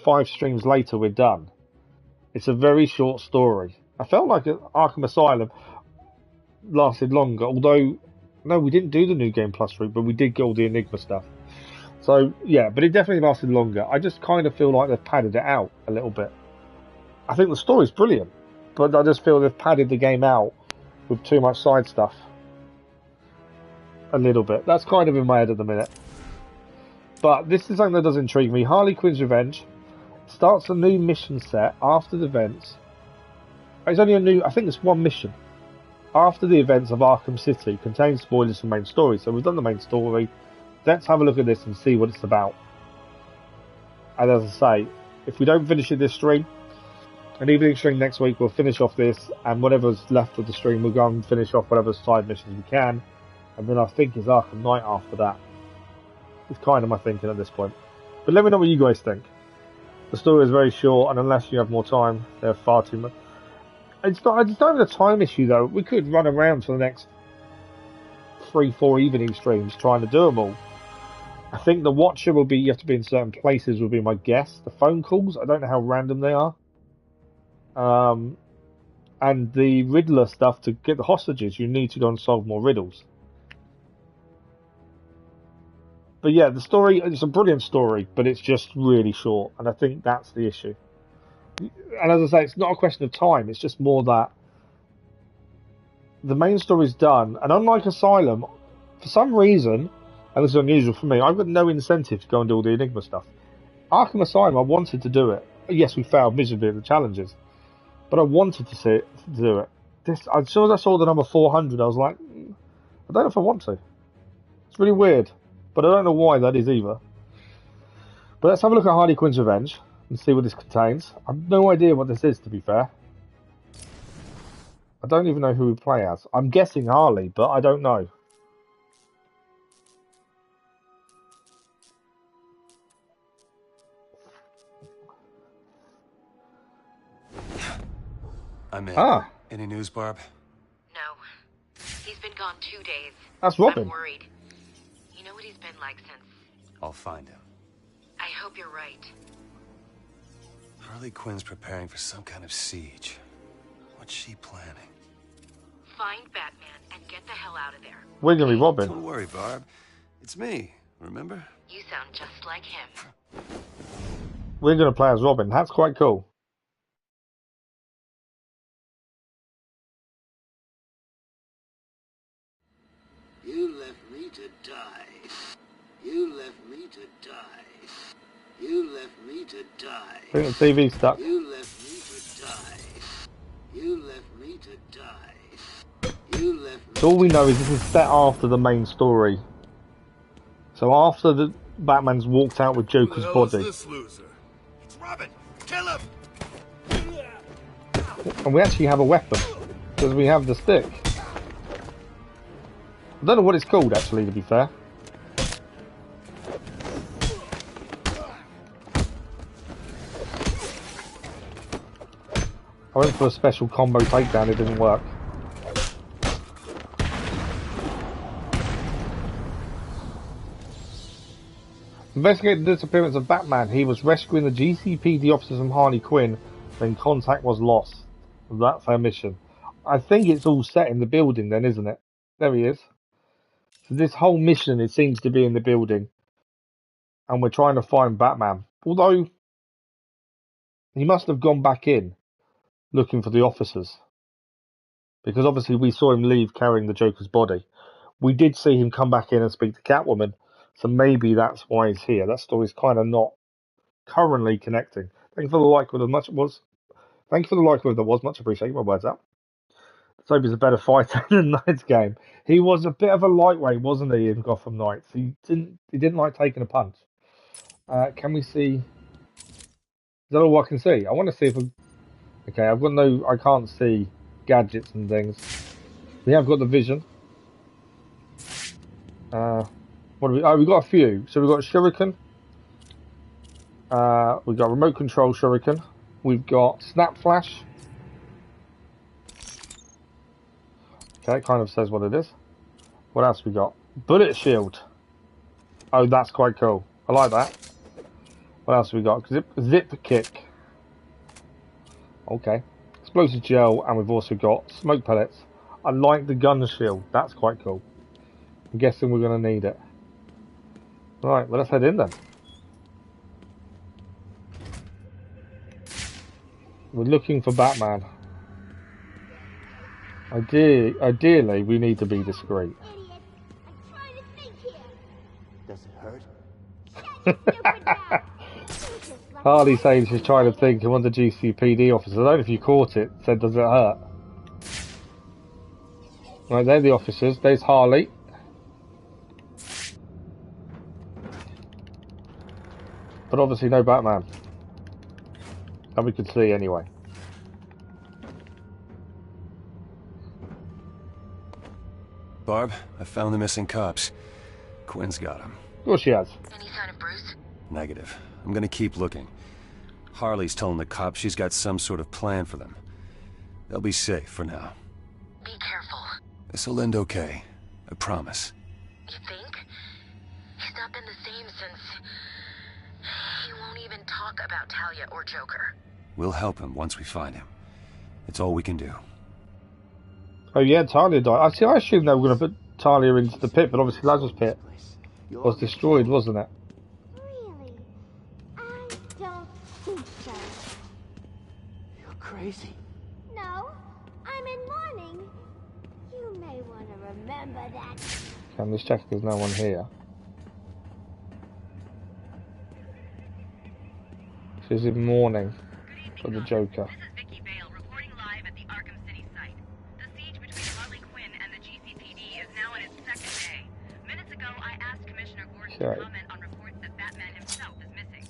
5 streams later we're done. It's a very short story. I felt like Arkham Asylum lasted longer, although no, we didn't do the New Game Plus route, but we did get all the Enigma stuff. So yeah, but it definitely lasted longer. I just kind of feel like they've padded it out a little bit. I think the story's brilliant, but I just feel they've padded the game out with too much side stuff. A little bit. That's kind of in my head at the minute. But this is something that does intrigue me. Harley Quinn's Revenge starts a new mission set after the events. It's only I think it's one mission. After the events of Arkham City, contains spoilers from the main story. So we've done the main story. Let's have a look at this and see what it's about. And as I say, if we don't finish it this stream, an evening stream next week, we'll finish off this, and whatever's left of the stream, we'll go and finish off whatever side missions we can. And then I think it's Arkham Knight after that. It's kind of my thinking at this point. But let me know what you guys think. The story is very short, and unless you have more time, they're far too much. It's not even a time issue, though. We could run around for the next 3-4 evening streams trying to do them all. I think the Watcher will be, you have to be in certain places, will be my guess. The phone calls, I don't know how random they are. And the Riddler stuff, to get the hostages, you need to go and solve more riddles. But yeah, the story, it's a brilliant story, but it's just really short, and I think that's the issue. And as I say, it's not a question of time, it's just more that the main story's done, and unlike Asylum, for some reason, and this is unusual for me, I've got no incentive to go and do all the Enigma stuff. Arkham Asylum, I wanted to do it. Yes, we failed miserably at the challenges, but I wanted to do it. As soon as I saw the number 400, I was like, I don't know if I want to. It's really weird, but I don't know why that is either. But let's have a look at Harley Quinn's Revenge and see what this contains. I have no idea what this is, to be fair. I don't even know who we play as. I'm guessing Harley, but I don't know. I'm in. Ah. Any news, Barb? No. He's been gone 2 days. That's Robin. I'm worried. You know what he's been like since... I'll find him. I hope you're right. Harley Quinn's preparing for some kind of siege. What's she planning? Find Batman and get the hell out of there. We're gonna be Robin. Don't worry, Barb. It's me, remember? You sound just like him. We're gonna play as Robin. That's quite cool. You left me to die. You left me to die. You left me to die. I think the TV's stuck. You left me to die. You left me to die. You left me. So all we know is this is set after the main story. So after the Batman's walked out with Joker's body. This loser? It's Robin. Kill him. And we actually have a weapon. Because we have the stick. I don't know what it's called actually, to be fair. I went for a special combo takedown, it didn't work. Investigate the disappearance of Batman. He was rescuing the GCPD officers from Harley Quinn when contact was lost. That's our mission. I think it's all set in the building then, isn't it? There he is. So this whole mission, it seems to be in the building. And we're trying to find Batman. Although, he must have gone back in looking for the officers. Because obviously we saw him leave carrying the Joker's body. We did see him come back in and speak to Catwoman. So maybe that's why he's here. That story's kind of not currently connecting. Thank you for the like with as much it was. Thank you for the like with that was. Much appreciated. My words out. Toby's a better fighter than Knight's game. He was a bit of a lightweight, wasn't he, in Gotham Knights? He didn't like taking a punch. Can we see? Is that all I can see? I want to see if okay, I've got no. I can't see gadgets and things. We have got the vision. What do we? Oh, we've got a few. So we've got Shuriken. We've got remote control Shuriken. We've got Snap Flash. Okay, it kind of says what it is. What else we got? Bullet Shield. Oh, that's quite cool. I like that. What else we got? Zip Kick. Okay. Explosive Gel, and we've also got Smoke Pellets. I like the gun shield. That's quite cool. I'm guessing we're going to need it. Right, well, let's head in then. We're looking for Batman. Ideally, we need to be discreet. Does it hurt? Harley saying she's trying to think of one of the GCPD officers. I don't know if you caught it. Said, does it hurt? Right, they're the officers. There's Harley. But obviously no Batman. That we could see anyway. Barb, I found the missing cops. Quinn's got them. Of course she has. Any sign of Bruce? Negative. I'm gonna keep looking. Harley's telling the cops she's got some sort of plan for them. They'll be safe for now. Be careful. This'll end okay. I promise. You think? He's not been the same since... He won't even talk about Talia or Joker. We'll help him once we find him. It's all we can do. Oh yeah, Talia died. I assumed they were going to put Talia into the pit, but obviously Lazarus Pit was destroyed, wasn't it? Really? I don't think so. You're crazy. No, I'm in mourning. You may want to remember that. Okay, let's check if there's no one here. She's in mourning for the Joker. This is Vicky Vale reporting live at the Arkham City site. The siege between Harley Quinn and the GCPD is now in its second day. Minutes ago, I asked Commissioner Gordon to comment on reports that Batman himself is missing.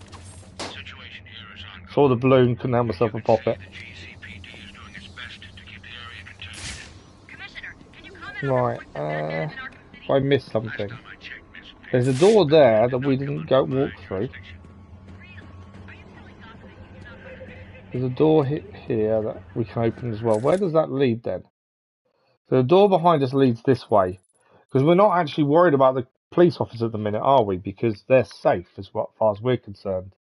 Situation here is ongoing. Saw the balloon, couldn't help myself but pop it. The GCPD is doing its best to keep the area contained. Commissioner, can you comment Right, on reports that Batman is in Arkham City? I missed something. There's a door there that we didn't go walk through. There's a door here that we can open as well. Where does that lead then? So the door behind us leads this way. Because we're not actually worried about the police officers at the minute, are we? Because they're safe as far as we're concerned.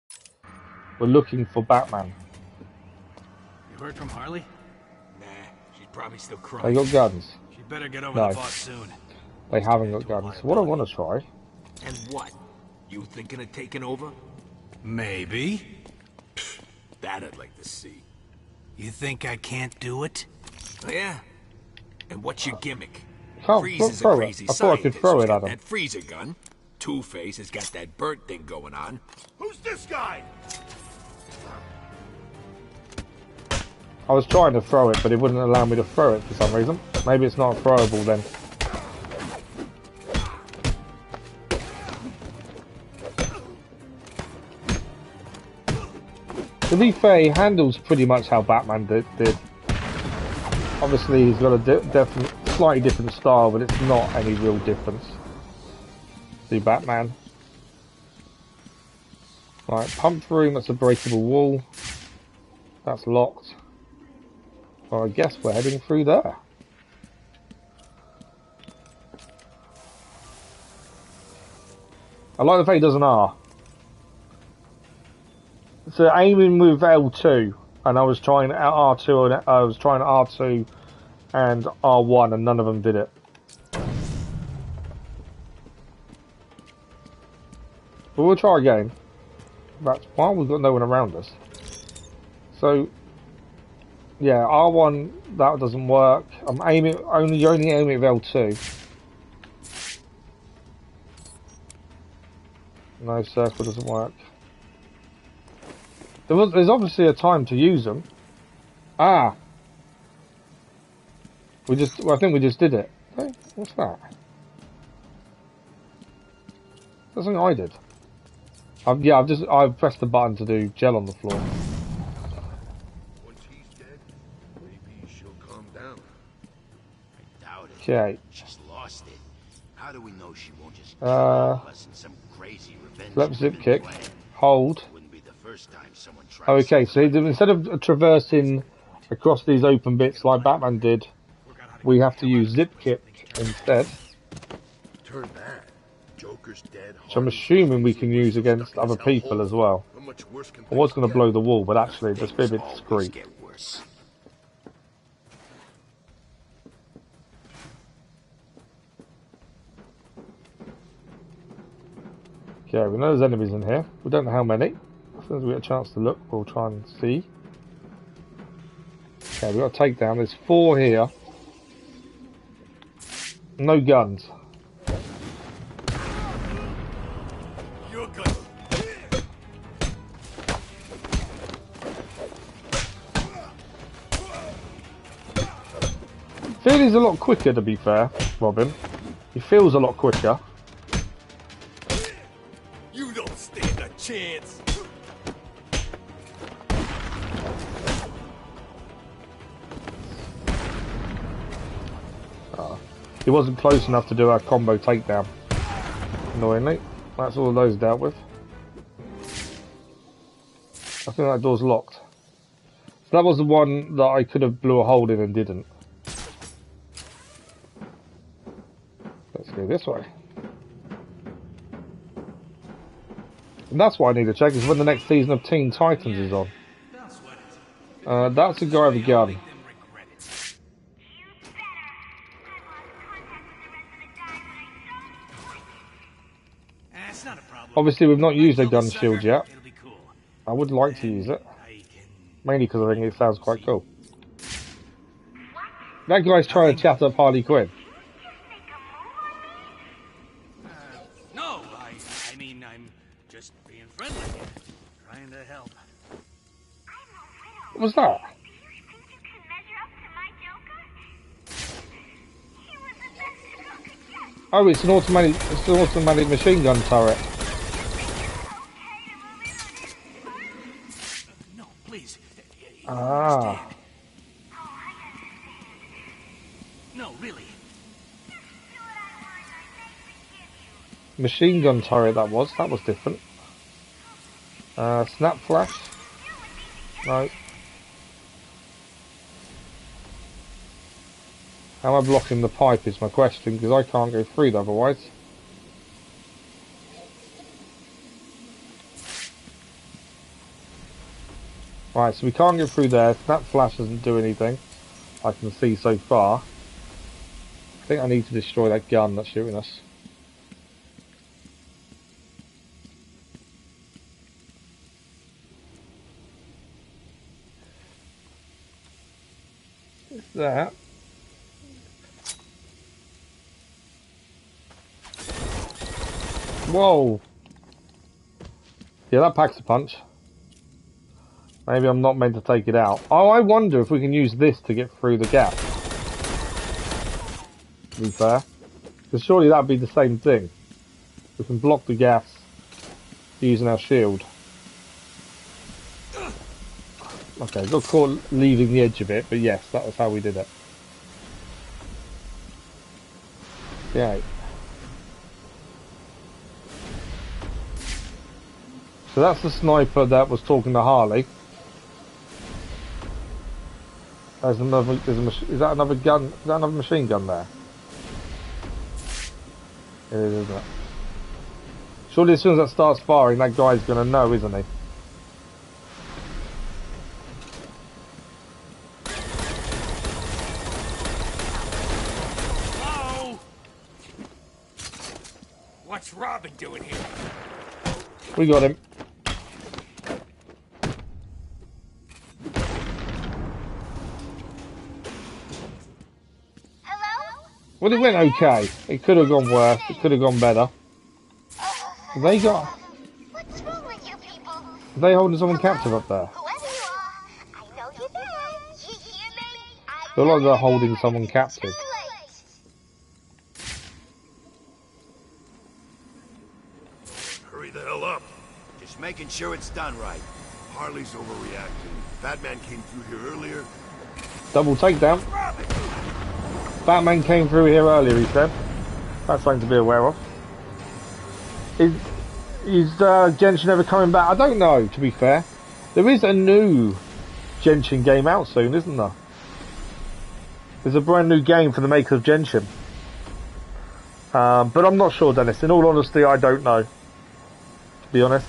We're looking for Batman. You heard from Harley? Nah, she's probably still crying. They got guns. She better get over the boss soon. They haven't got guns. What I want to try. And what? You thinking of taking over? Maybe. That I'd like to see. You think I can't do it? Oh, yeah. And what's your gimmick? Freeze is a crazy I thought I could throw it at him. That freezer gun. Two-Face has got that burnt thing going on. Who's this guy? I was trying to throw it, but it wouldn't allow me to throw it for some reason. Maybe it's not throwable then. To be fair, he handles pretty much how Batman did. Obviously, he's got a slightly different style, but it's not any real difference. See Batman. Right, pump room, that's a breakable wall. That's locked. Well, I guess we're heading through there. I like the fact he does an R. So aiming with L2, and I was trying R2 and I was trying R2 and R1, and none of them did it. But we'll try again. That's why we've got no one around us. So, yeah, R1 that doesn't work. I'm aiming only aiming with L2. No, circle doesn't work. There's obviously a time to use them. Ah, I think we just did it. Hey, what's that? That's something I did. I've pressed the button to do gel on the floor. Once he's dead, maybe she'll calm down. I doubt it. Okay. She's lost it. How do we know she won't just kill us in some crazy revenge? Left zip kick. Hold. Wouldn't be the first time someone tried. Okay, so instead of traversing across these open bits like Batman did, we have to use zip kick instead. Turn bad. Joker's dead. Which I'm assuming we can use against other people as well. I was going to blow the wall, but actually let's be a bit discreet. Okay, we know there's enemies in here. We don't know how many. As soon as we get a chance to look, we'll try and see. Okay, we've got a takedown. There's 4 here. No guns. You're good. I feel he's a lot quicker, to be fair, Robin. He feels a lot quicker. You don't stand a chance. He wasn't close enough to do our combo takedown. Annoyingly. That's all of those dealt with. I think that door's locked. So that was the one that I could have blew a hole in and didn't. Let's go this way. And that's what I need to check, is when the next season of Teen Titans is on. That's a guy with a gun. Obviously, we've not used a gun shield yet. I would like to use it. Mainly because I think it sounds quite cool. That guy's trying to chat up Harley Quinn. No, I mean, I'm just being friendly here. Trying to help. What was that? Oh, it's an automatic machine gun turret. No, please. Ah. No, really. Machine gun turret that was different. Snap flash? No. How am I blocking the pipe is my question, because I can't go through it otherwise. Right, so we can't get through there. That flash doesn't do anything. I can see so far. I think I need to destroy that gun that's shooting us. What's that? Whoa! Yeah, that packs a punch. Maybe I'm not meant to take it out. Oh, I wonder if we can use this to get through the gap. To be fair. Because surely that'd be the same thing. We can block the gas using our shield. Okay, got caught leaving the edge of it, but yes, that was how we did it. Yeah. So that's the sniper that was talking to Harley. There's another. Is that another gun? Is that another machine gun there? It is, isn't it? Surely as soon as that starts firing, that guy's gonna know, isn't he? Hello? What's Robin doing here? We got him. Well, it went okay. It could have gone worse. It could have gone better. They got... What's wrong with you people? Are they holding someone captive up there? Whoever you are, I know you're there. You hear me? I feel like they're holding someone captive. Hurry the hell up. Just making sure it's done right. Harley's overreacting. Batman came through here earlier. Double takedown. Batman came through here earlier, he said. That's something to be aware of. Is Genshin ever coming back? I don't know, to be fair. There is a new Genshin game out soon, isn't there? There's a brand new game for the makers of Genshin. But I'm not sure, Dennis. In all honesty, I don't know. To be honest.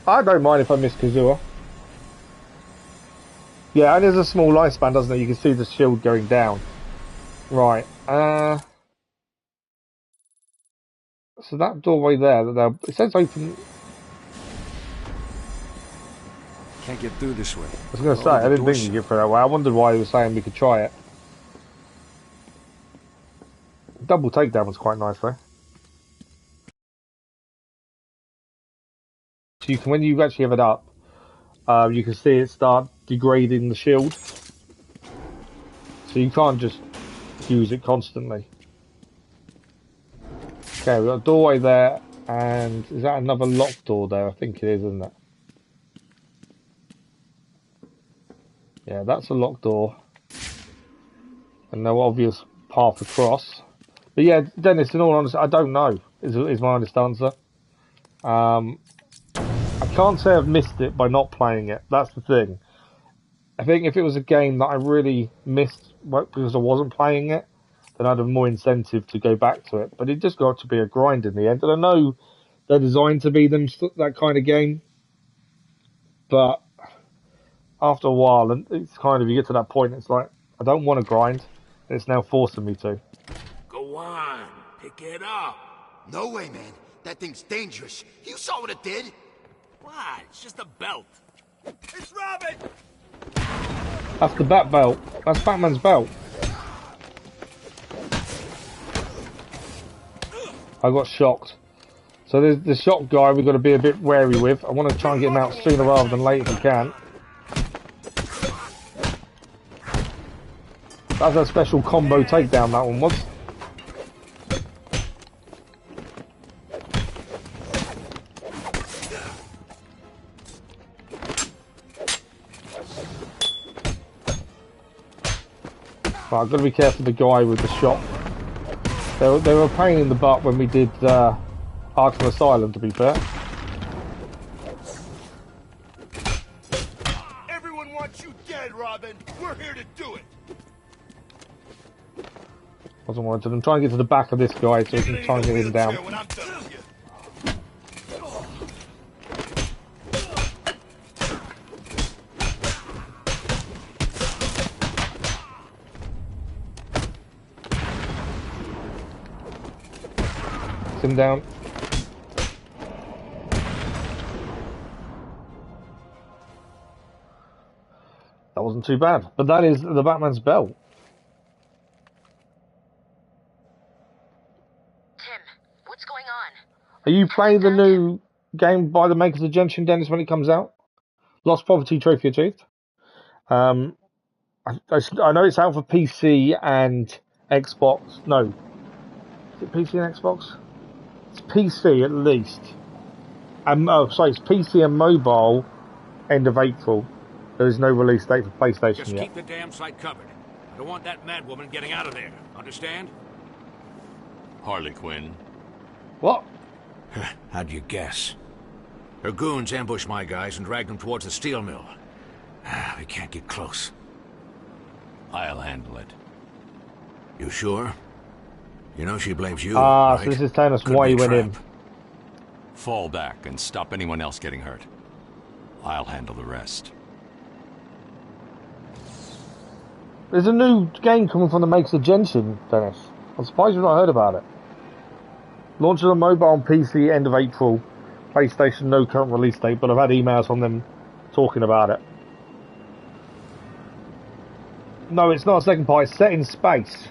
I don't mind if I miss Kazuha. Yeah, and there's a small lifespan, doesn't it? You can see the shield going down. Right. So that doorway there, it says open. Can't get through this way. I was going to say, I didn't think you could get through that way. I wondered why he was saying we could try it. Double takedown was quite nice though. So you can, when you actually have it up, you can see it start degrading the shield. So you can't just use it constantly. Okay, we've got a doorway there, and is that another locked door there? I think it is, isn't it? Yeah, that's a locked door. And no obvious path across. But yeah, Dennis, in all honesty, I don't know, is my honest answer. I can't say I've missed it by not playing it. That's the thing. I think if it was a game that I really missed because I wasn't playing it, then I'd have more incentive to go back to it. But it just got to be a grind in the end. And I know they're designed to be that kind of game. But after a while, and it's kind of, you get to that point, it's like, I don't want to grind. And it's now forcing me to. Go on, pick it up. No way, man. That thing's dangerous. You saw what it did. What? It's just a belt. It's Robin! That's the Bat belt. That's Batman's belt. I got shocked. So there's the shock guy we've got to be a bit wary with. I want to try and get him out sooner rather than later if we can. That's a special combo takedown, that one was. Right, I've got to be careful of the guy with the shot. They were a pain in the butt when we did Arkham Asylum, to be fair. Everyone wants you dead, Robin. We're here to do it. Wasn't wanted. I'm trying to get to the back of this guy so we can try and get him down. Knocks him down. That wasn't too bad. But that is the Batman's belt. Tim, what's going on? Are you playing the new game by the makers of Genshin, Dennis, when it comes out? Lost Property Trophy achieved. I know it's out for PC and Xbox. No. Is it PC and Xbox? It's PC at least. It's PC and mobile end of April. There is no release date for PlayStation Just yet. keep the damn site covered. I don't want that mad woman getting out of there. Understand? Harley Quinn. What? How'd you guess? Her goons ambushed my guys and dragged them towards the steel mill. We can't get close. I'll handle it. You sure? You know she blames you, So right? this is telling us Could why be he a went trap. in. Fall back and stop anyone else getting hurt. I'll handle the rest. There's a new game coming from the makers of Genshin, Dennis. I'm surprised you've not heard about it. Launching on mobile and PC end of April. PlayStation, no current release date, but I've had emails from them talking about it. No, it's not a second part. It's set in space.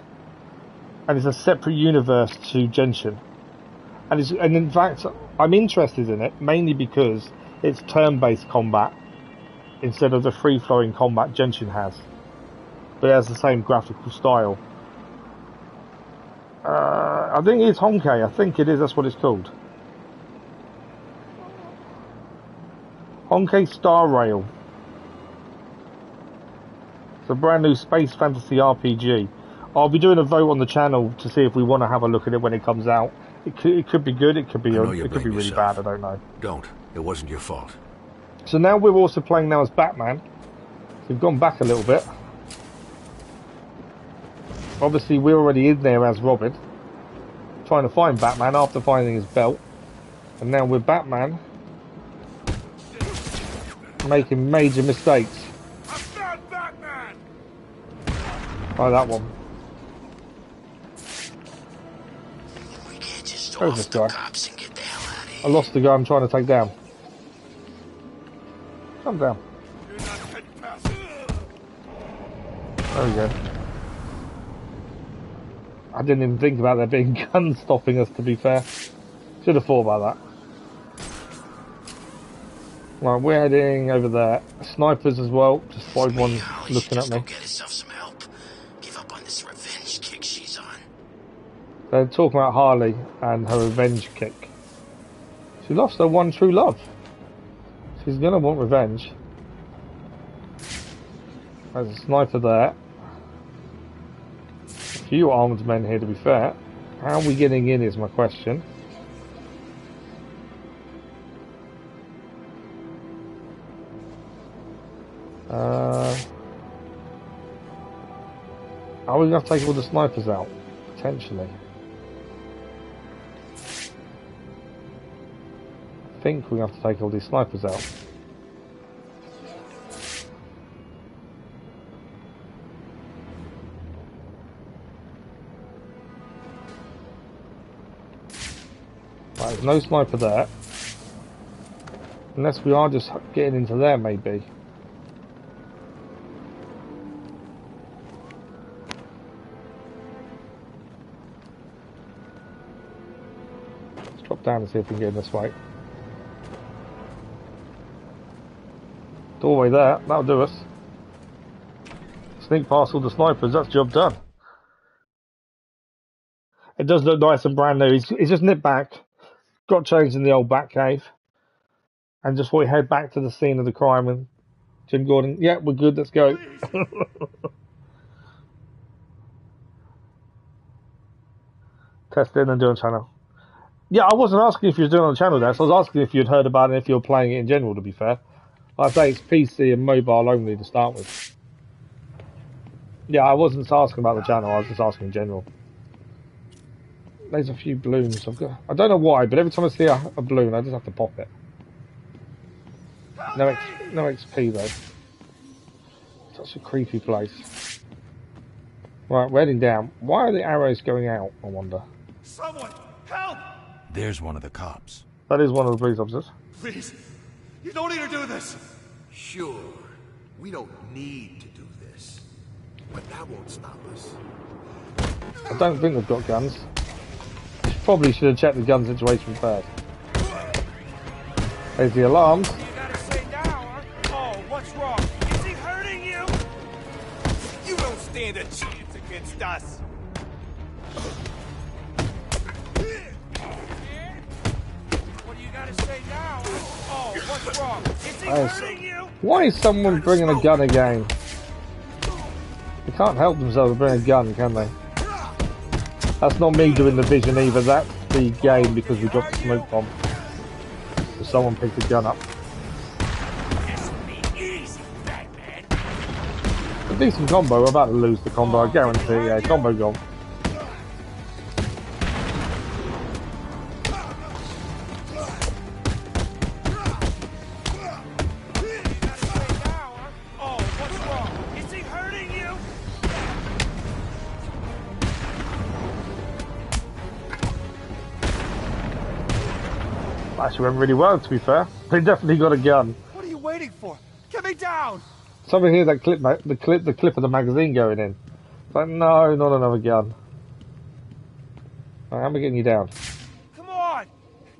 And it's a separate universe to Genshin. And in fact, I'm interested in it, mainly because it's turn-based combat instead of the free-flowing combat Genshin has. But it has the same graphical style. I think it's Honkai. I think it is. That's what it's called. Honkai Star Rail. It's a brand new space fantasy RPG. I'll be doing a vote on the channel to see if we want to have a look at it when it comes out. It could be good. It could be really bad. I don't know. Don't. It wasn't your fault. So now we're also playing now as Batman. So we've gone back a little bit. Obviously, we're already in there as Robin, trying to find Batman after finding his belt. And now we're Batman, making major mistakes. Like that one. Where's this guy? I lost the guy I'm trying to take down. Come down. There we go. I didn't even think about there being guns stopping us, to be fair. Should have thought about that. Right, we're heading over there. Snipers as well. Just find one looking at me. They're talking about Harley and her revenge kick. She lost her one true love. She's gonna want revenge. There's a sniper there. A few armed men here, to be fair. How are we getting in is my question. Are we going to have to take all the snipers out? Potentially. I think we're going to have to take all these snipers out. Right, there's no sniper there. Unless we are just getting into there, maybe. Let's drop down and see if we can get in this way. Doorway there, that'll do us. Sneak past all the snipers, that's job done. It does look nice and brand new. He's just nipped back, got changed in the old Batcave, and just thought he'd head back to the scene of the crime. And Jim Gordon, yeah, we're good, let's go. Test in and do a channel. Yeah, I wasn't asking if you were doing it on the channel there, so I was asking if you'd heard about it, if you were playing it in general, to be fair. Like I say, it's PC and mobile only to start with. Yeah, I wasn't asking about the channel, I was just asking in general. There's a few balloons. I don't know why, but every time I see a balloon, I just have to pop it. No XP though. Such a creepy place. Right, we're heading down. Why are the arrows going out, I wonder? Someone, help! There's one of the cops. That is one of the police officers. Please, you don't need to do this. Sure, we don't need to do this, but that won't stop us. I don't think they've got guns. Probably should have checked the gun situation first. There's the alarms. You gotta stay down. Oh, what's wrong? Is he hurting you? You don't stand a chance against us. Well, you gotta stay down. Oh, what's wrong? Is he hurting you? Why is someone bringing a gun again? They can't help themselves to bring a gun, can they? That's not me doing the vision either. That's the game because we dropped the smoke bomb. So someone picked the gun up. A decent combo. We're about to lose the combo, I guarantee. Yeah, combo gone. Oh, what's wrong? Is he hurting you? Actually went really well, to be fair. They definitely got a gun. What are you waiting for? Get me down! Somebody hear that clip, mate? The clip of the magazine going in. It's like, no, not another gun. Right, how am I getting you down? Come on!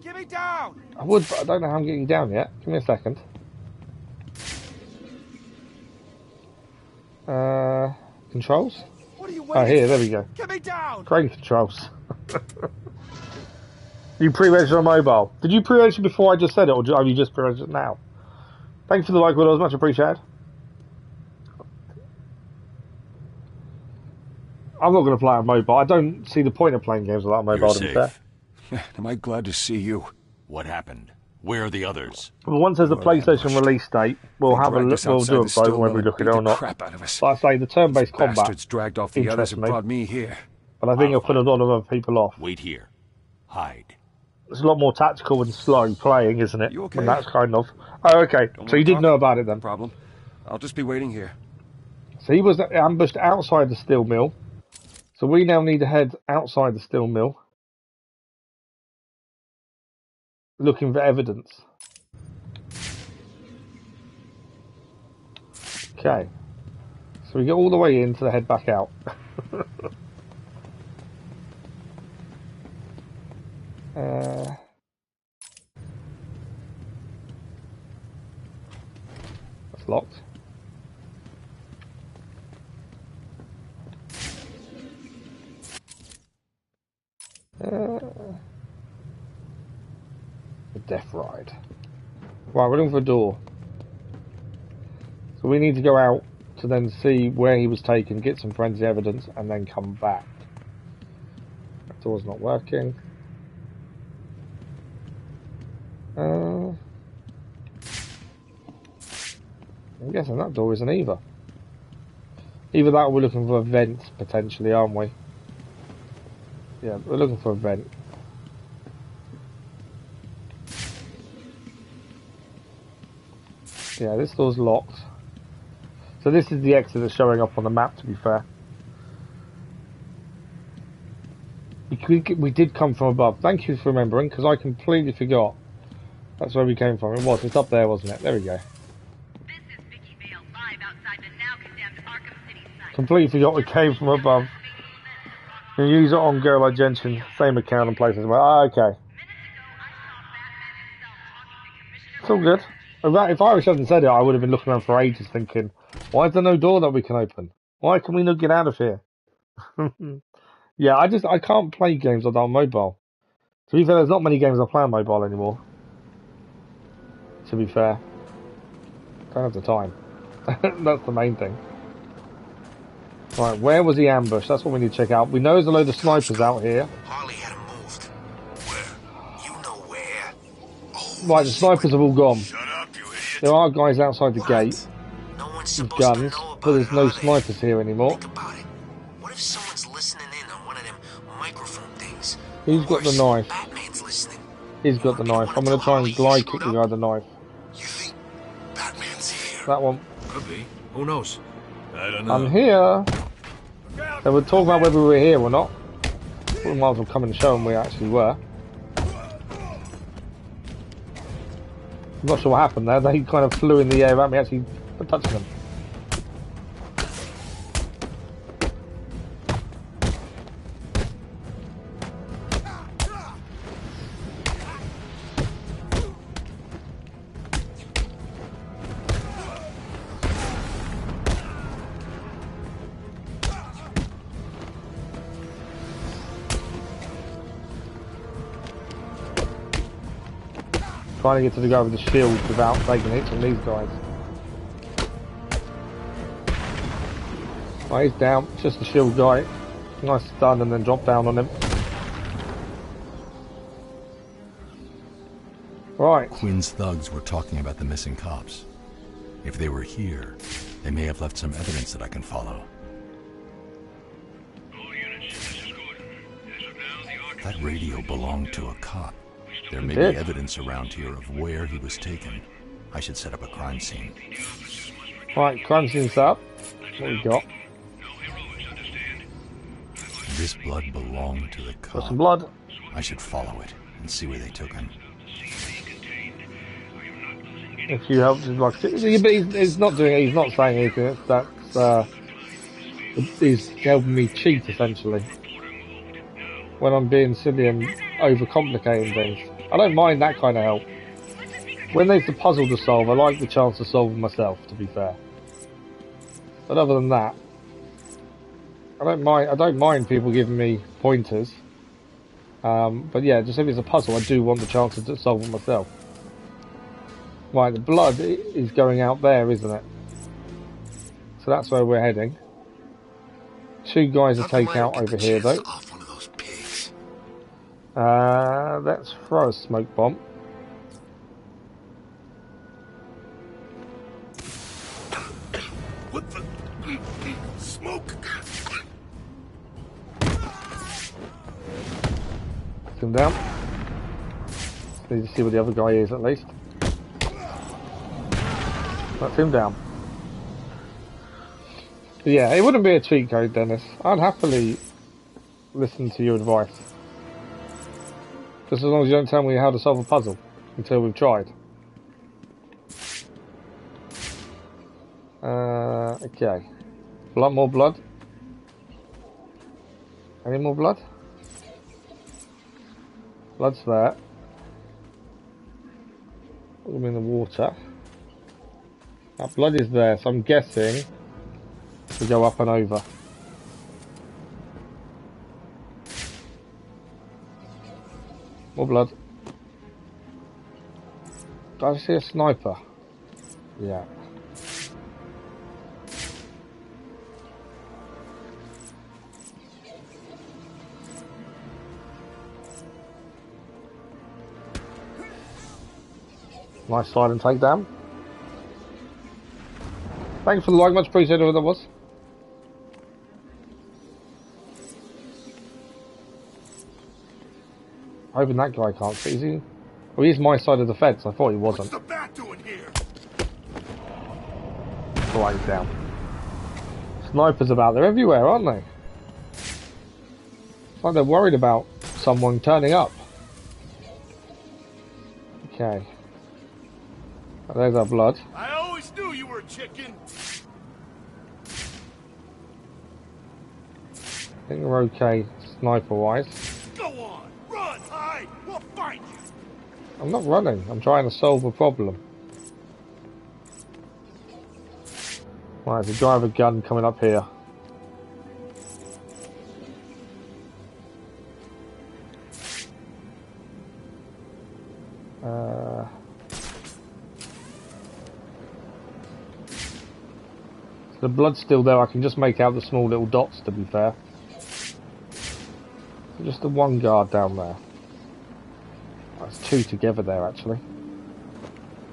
Get me down! I would, but I don't know how I'm getting you down yet. Give me a second. Controls? What are you waiting Oh, here, there we go. Get me down! Crane controls. You pre-registered on mobile. Did you pre-register before I just said it, or have you just pre-registered now? Thanks for the like, Widows. Much appreciated. I'm not going to play on mobile. I don't see the point of playing games like that on mobile, to be fair. Am I glad to see you? What happened? Where are the others? Well, once there's a PlayStation release date, we'll have a look. We'll do a vote whether we look at it or not. Like I say, the turn-based combat Bastards dragged off the others and brought me here. But I think it'll put a lot of other people off. Wait here. Hide. It's a lot more tactical and slow playing, isn't it? You okay? And that's kind of. Oh, okay. So you did know about it then? Problem. I'll just be waiting here. So he was ambushed outside the steel mill. So we now need to head outside the steel mill, looking for evidence. Okay. So we get all the way in to head back out. That's locked. The death ride. Right, we're looking for a door. So we need to go out to then see where he was taken, get some forensic evidence, and then come back. That door's not working. I'm guessing that door isn't either. Either that or we're looking for a vent, potentially, aren't we? Yeah, we're looking for a vent. Yeah, this door's locked. So this is the exit that's showing up on the map, to be fair. We did come from above. Thank you for remembering, because I completely forgot. That's where we came from. It was. It's up there, wasn't it? There we go. This is Vicky Vale live outside the now condemned Arkham City site. Completely forgot we came from above. You use it on Girl Like Genshin, same account and places. Ah, okay. It's all good. If Irish hadn't said it, I would have been looking around for ages thinking, why is there no door that we can open? Why can we not get out of here? Yeah, I can't play games like that on mobile. To be fair, there's not many games I play on mobile anymore. To be fair. Don't have the time. That's the main thing. Right, where was the ambush? That's what we need to check out. We know there's a load of snipers out here. Harley had him moved. Where? You know where? Right, the snipers have all gone. There are guys outside the gate with guns, but there's no snipers here anymore. What if someone's listening in on one of them microphone things? Who's got the knife? Batman's listening. He's got the knife. I'm going to try and glide kick the guy with the knife. You think Batman's here? That one. Could be. Who knows? I don't know. I'm here. They were talking about whether we were here or not. We might as well come and show them we actually were. I'm not sure what happened there. They kind of flew in the air without me actually touching them. Trying to get to the guy with the shield without taking hits from these guys. Oh, he's down. It's just the shield guy. Nice stun and then drop down on him. Right. Quinn's thugs were talking about the missing cops. If they were here, they may have left some evidence that I can follow. That radio belonged to a cop. There may be evidence around here of where he was taken. I should set up a crime scene. Right, crime scene's up. What we got? This blood belonged to the cop. Got some blood. I should follow it and see where they took him. If you help, like, he's not doing it. He's not saying anything. That's he's helping me cheat essentially. When I'm being silly and overcomplicating things. I don't mind that kind of help. When there's the puzzle to solve, I like the chance to solve it myself, to be fair. But other than that, I don't mind people giving me pointers. But yeah, just if it's a puzzle, I do want the chance to solve it myself. Right, the blood is going out there, isn't it? So that's where we're heading. 2 guys to take out over here, though. Let's throw a smoke bomb. What the smoke? Put him down. Need to see where the other guy is at least. That's him down. But yeah, it wouldn't be a cheat code, Dennis. I'd happily listen to your advice. Just as long as you don't tell me how to solve a puzzle until we've tried. Okay. Blood, more blood. Any more blood? Blood's there. Put them in the water. That blood is there, so I'm guessing we go up and over. More blood. Do I see a sniper? Yeah. Nice slide and takedown. Thanks for the like, much appreciated whoever that was. Hoping that guy can't see, is he? Well, he's my side of the fence. I thought he wasn't. What's the bat doing here? Right, he's down. Snipers about. They're everywhere, aren't they? It's like they're worried about someone turning up. Okay. Oh, there's our blood. I always knew you were a chicken. I think we're okay, sniper-wise. Go on, run, hide, we'll find you. I'm not running. I'm trying to solve a problem. Right, there's a guy with a gun coming up here. The blood's still there. I can just make out the small little dots, to be fair. Just the one guard down there. There's 2 together there, actually.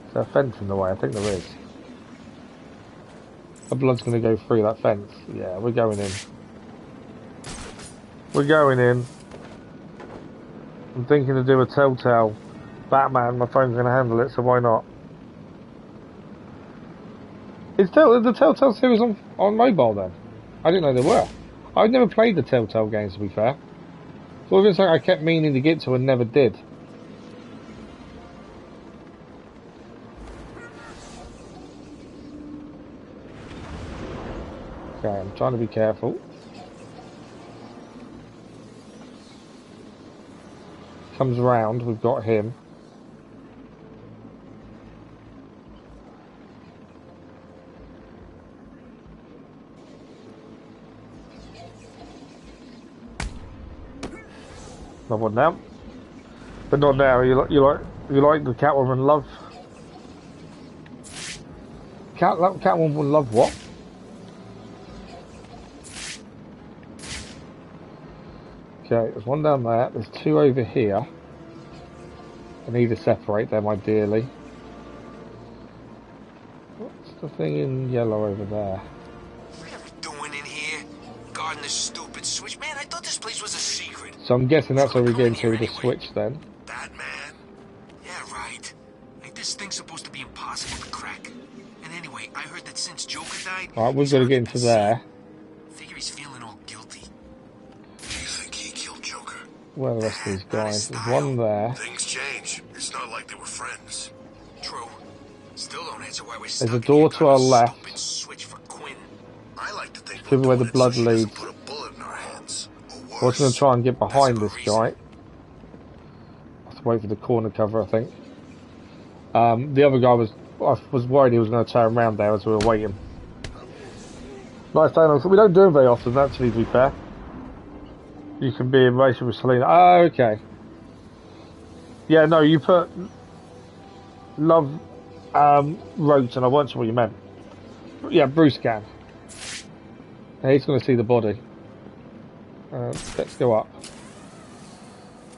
Is there a fence in the way? I think there is. The blood's going to go through that fence. Yeah, we're going in. We're going in. I'm thinking to do a Telltale. Batman, my phone's going to handle it, so why not? Is the Telltale series on mobile then? I didn't know they were. I've never played the Telltale games, to be fair. So it's like I kept meaning to get to and never did. Okay, I'm trying to be careful. Comes round, we've got him. Another one now. But not now, you like the Catwoman love. Catwoman love what? Okay, there's one down there, there's two over here. I need to separate them ideally. What's the thing in yellow over there? Doing in here? Guarding this stupid switch? Man, I thought this place was a secret. So I'm guessing that's where we get into the switch then. Batman? Yeah, right. Ain't this thing supposed to be impossible to crack? And anyway, I heard that since Joker died... Alright, we've got to get into there. Figure he's feeling all guilty. Do you think he killed Joker? Where are the rest of these guys? There's one there. Things change. It's not like they were friends. True. Still don't answer why we're stuck. There's a door to our left. Switch for Quinn. I like to think Give where the blood leads. Put a bullet in our hands. I was going to try and get behind this guy. I have to wait for the corner cover, I think. The other guy I was worried he was going to turn around there as we were waiting. Nice day, we don't do it very often, actually, to be fair. You can be in relation with Selena. Oh, okay. Yeah, no, you put love wrote, and I wasn't sure what you meant. Yeah, Bruce can. He's going to see the body. Let's go up.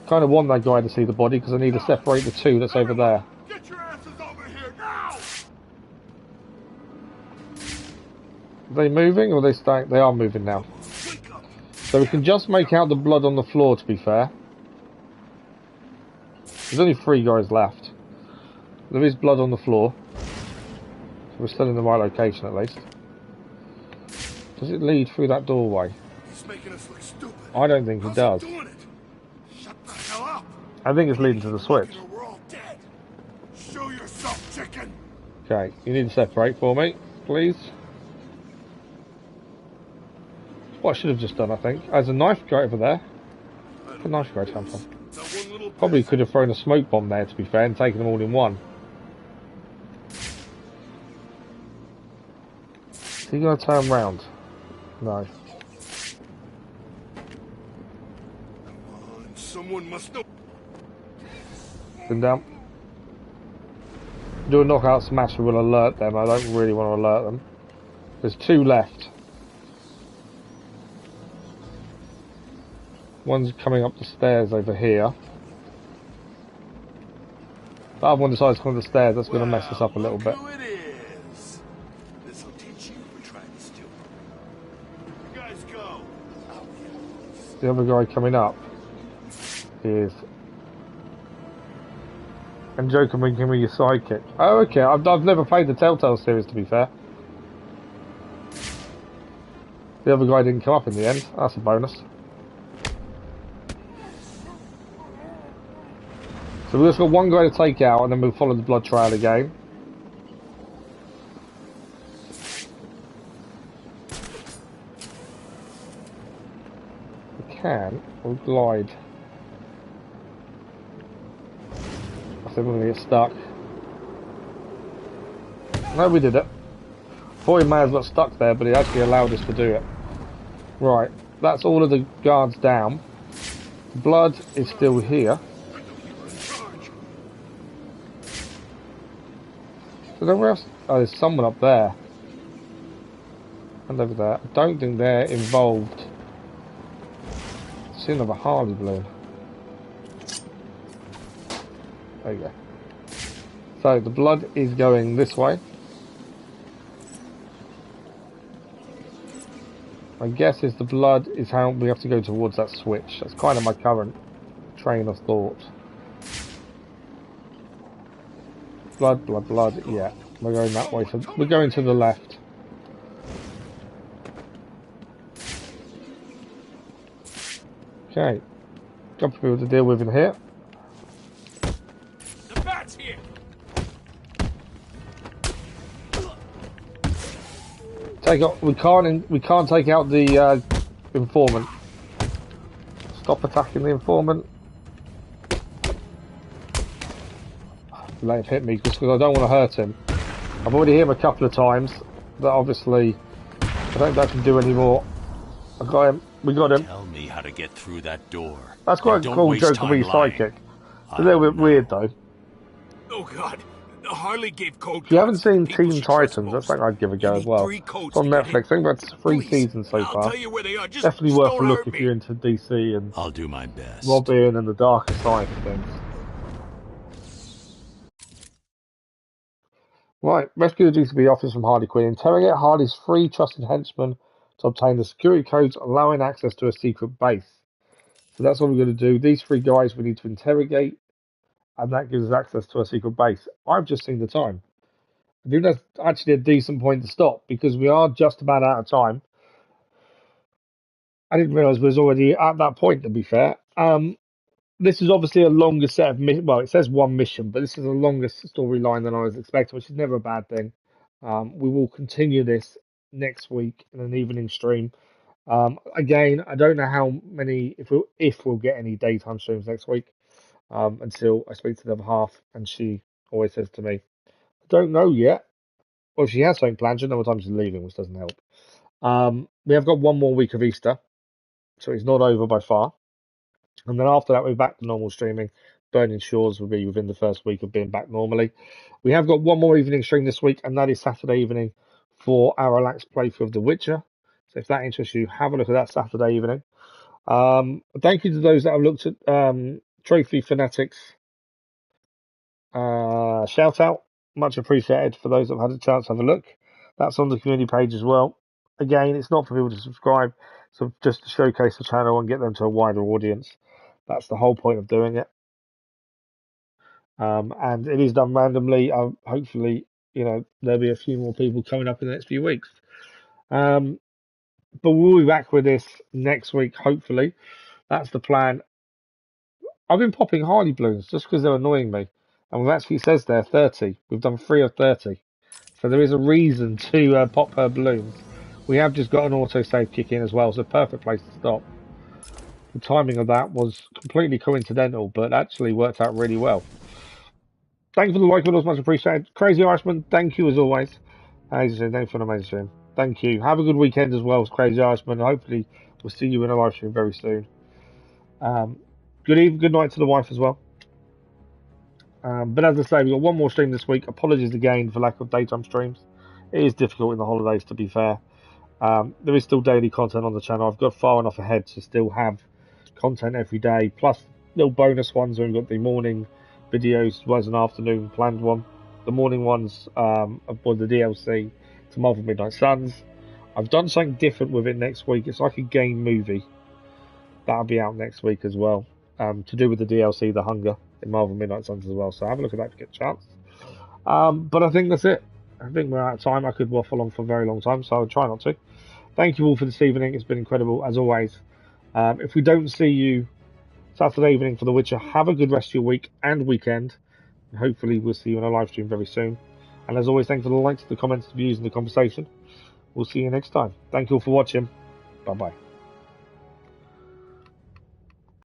Kind of want that guy to see the body because I need to separate the two that's over there. Get your asses over here now! Are they moving or are they staying? They are moving now. So we can just make out the blood on the floor, to be fair. There's only 3 guys left. There is blood on the floor. So we're still in the right location at least. Does it lead through that doorway? He's making us look stupid. I don't think it does. Shut the hell up. I think it's leading to the switch. We're all dead. Show yourself, chicken. Okay, you need to separate for me, please. What I should have just done, I think. There's a knife guy over there. Where's the knife guy come from? Probably could have thrown a smoke bomb there, to be fair, and taken them all in one. Is he going to turn round? No. Someone must know. Been down. Do a knockout smash, we will alert them. I don't really want to alert them. There's 2 left. One's coming up the stairs over here. The other one decides to come up the stairs. That's going to mess us up a little bit. Who it is. This'll teach you for trying to steal. You guys go. The other guy coming up is... And Joker making me your sidekick. Oh, okay. I've never played the Telltale series, to be fair. The other guy didn't come up in the end. That's a bonus. So we've just got one guy to take out, and then we'll follow the blood trail again. We can, we'll glide. I think we're going to get stuck. No, we did it. Thought we may have got stuck there, but it actually allowed us to do it. Right, that's all of the guards down. The blood is still here. So where else? Oh, there's someone up there. And over there. I don't think they're involved. See another Harley balloon. There you go. So the blood is going this way. My guess is the blood is how we have to go towards that switch. That's kind of my current train of thought. Blood, blood, blood, yeah. We're going that way, so we're going to the left. Okay. Couple of people to deal with in here. The bat's here. Take out. We can't take out the informant. Stop attacking the informant. Let him hit me just because I don't want to hurt him. I've already hit him a couple of times, but obviously I don't have to do any more. I got him. We got him. Tell me how to get through that door. That's quite a cool joke to be psychic. It's a little bit weird though. Oh God. Harley gave code. If you haven't seen Teen Titans, that's something I'd give a go as well. It's on Netflix. I think that's 3 seasons so far. Definitely worth a look if you're into DC and I'll do my best. Robin and the darker side of things. Right, rescue the GCP officer from Harley Quinn. Interrogate Harley's 3 trusted henchmen to obtain the security codes allowing access to a secret base. So that's what we're going to do. These 3 guys we need to interrogate, and that gives us access to a secret base. I've just seen the time. I think that's actually a decent point to stop because we are just about out of time. I didn't realise we was already at that point, to be fair. This is obviously a longer set of well, it says 1 mission, but this is a longer storyline than I was expecting, which is never a bad thing. We will continue this next week in an evening stream. Again, I don't know how many, if we'll get any daytime streams next week, until I speak to the other half, and she always says to me, I don't know yet. Well, if she has something planned, she'll know what time she's leaving, which doesn't help. We have got 1 more week of Easter, so it's not over by far. And then after that, we're back to normal streaming. Burning Shores will be within the first week of being back normally. We have got 1 more evening stream this week, and that is Saturday evening for our relaxed playthrough of The Witcher. So if that interests you, have a look at that Saturday evening. Thank you to those that have looked at Trophy Fanatics shout out. Much appreciated for those that have had a chance to have a look. That's on the community page as well. Again, it's not for people to subscribe, so just to showcase the channel and get them to a wider audience. That's the whole point of doing it. And it is done randomly. Hopefully, there'll be a few more people coming up in the next few weeks. But we'll be back with this next week, hopefully. That's the plan. I've been popping Harley balloons just because they're annoying me. And we've actually says there 30. We've done 3 of 30. So there is a reason to pop her balloons. We have just got an autosave kick in as well, so perfect place to stop. The timing of that was completely coincidental, but actually worked out really well. Thank you for the like, it was much appreciated. Crazy Irishman, thank you as always. Thanks for an amazing stream. Thank you. Have a good weekend as well, Crazy Irishman. Hopefully we'll see you in a live stream very soon. Good night to the wife as well. But as I say, we've got 1 more stream this week. Apologies again for lack of daytime streams. It is difficult in the holidays, to be fair. There is still daily content on the channel. I've got far enough ahead to still have content every day, plus little bonus ones. We've got the morning videos as well as an afternoon planned one. The morning ones are the DLC to Marvel Midnight Suns. I've done something different with it next week. It's like a game movie. That'll be out next week as well. To do with the DLC, The Hunger, in Marvel Midnight Suns as well. So have a look at that if you get a chance. But I think that's it. I think we're out of time. I could waffle on for a very long time, so I'll try not to. Thank you all for this evening. It's been incredible, as always. If we don't see you Saturday evening for The Witcher, have a good rest of your week and weekend. And hopefully we'll see you in a live stream very soon. And as always, thanks for the likes, the comments, the views, and the conversation. We'll see you next time. Thank you all for watching. Bye-bye.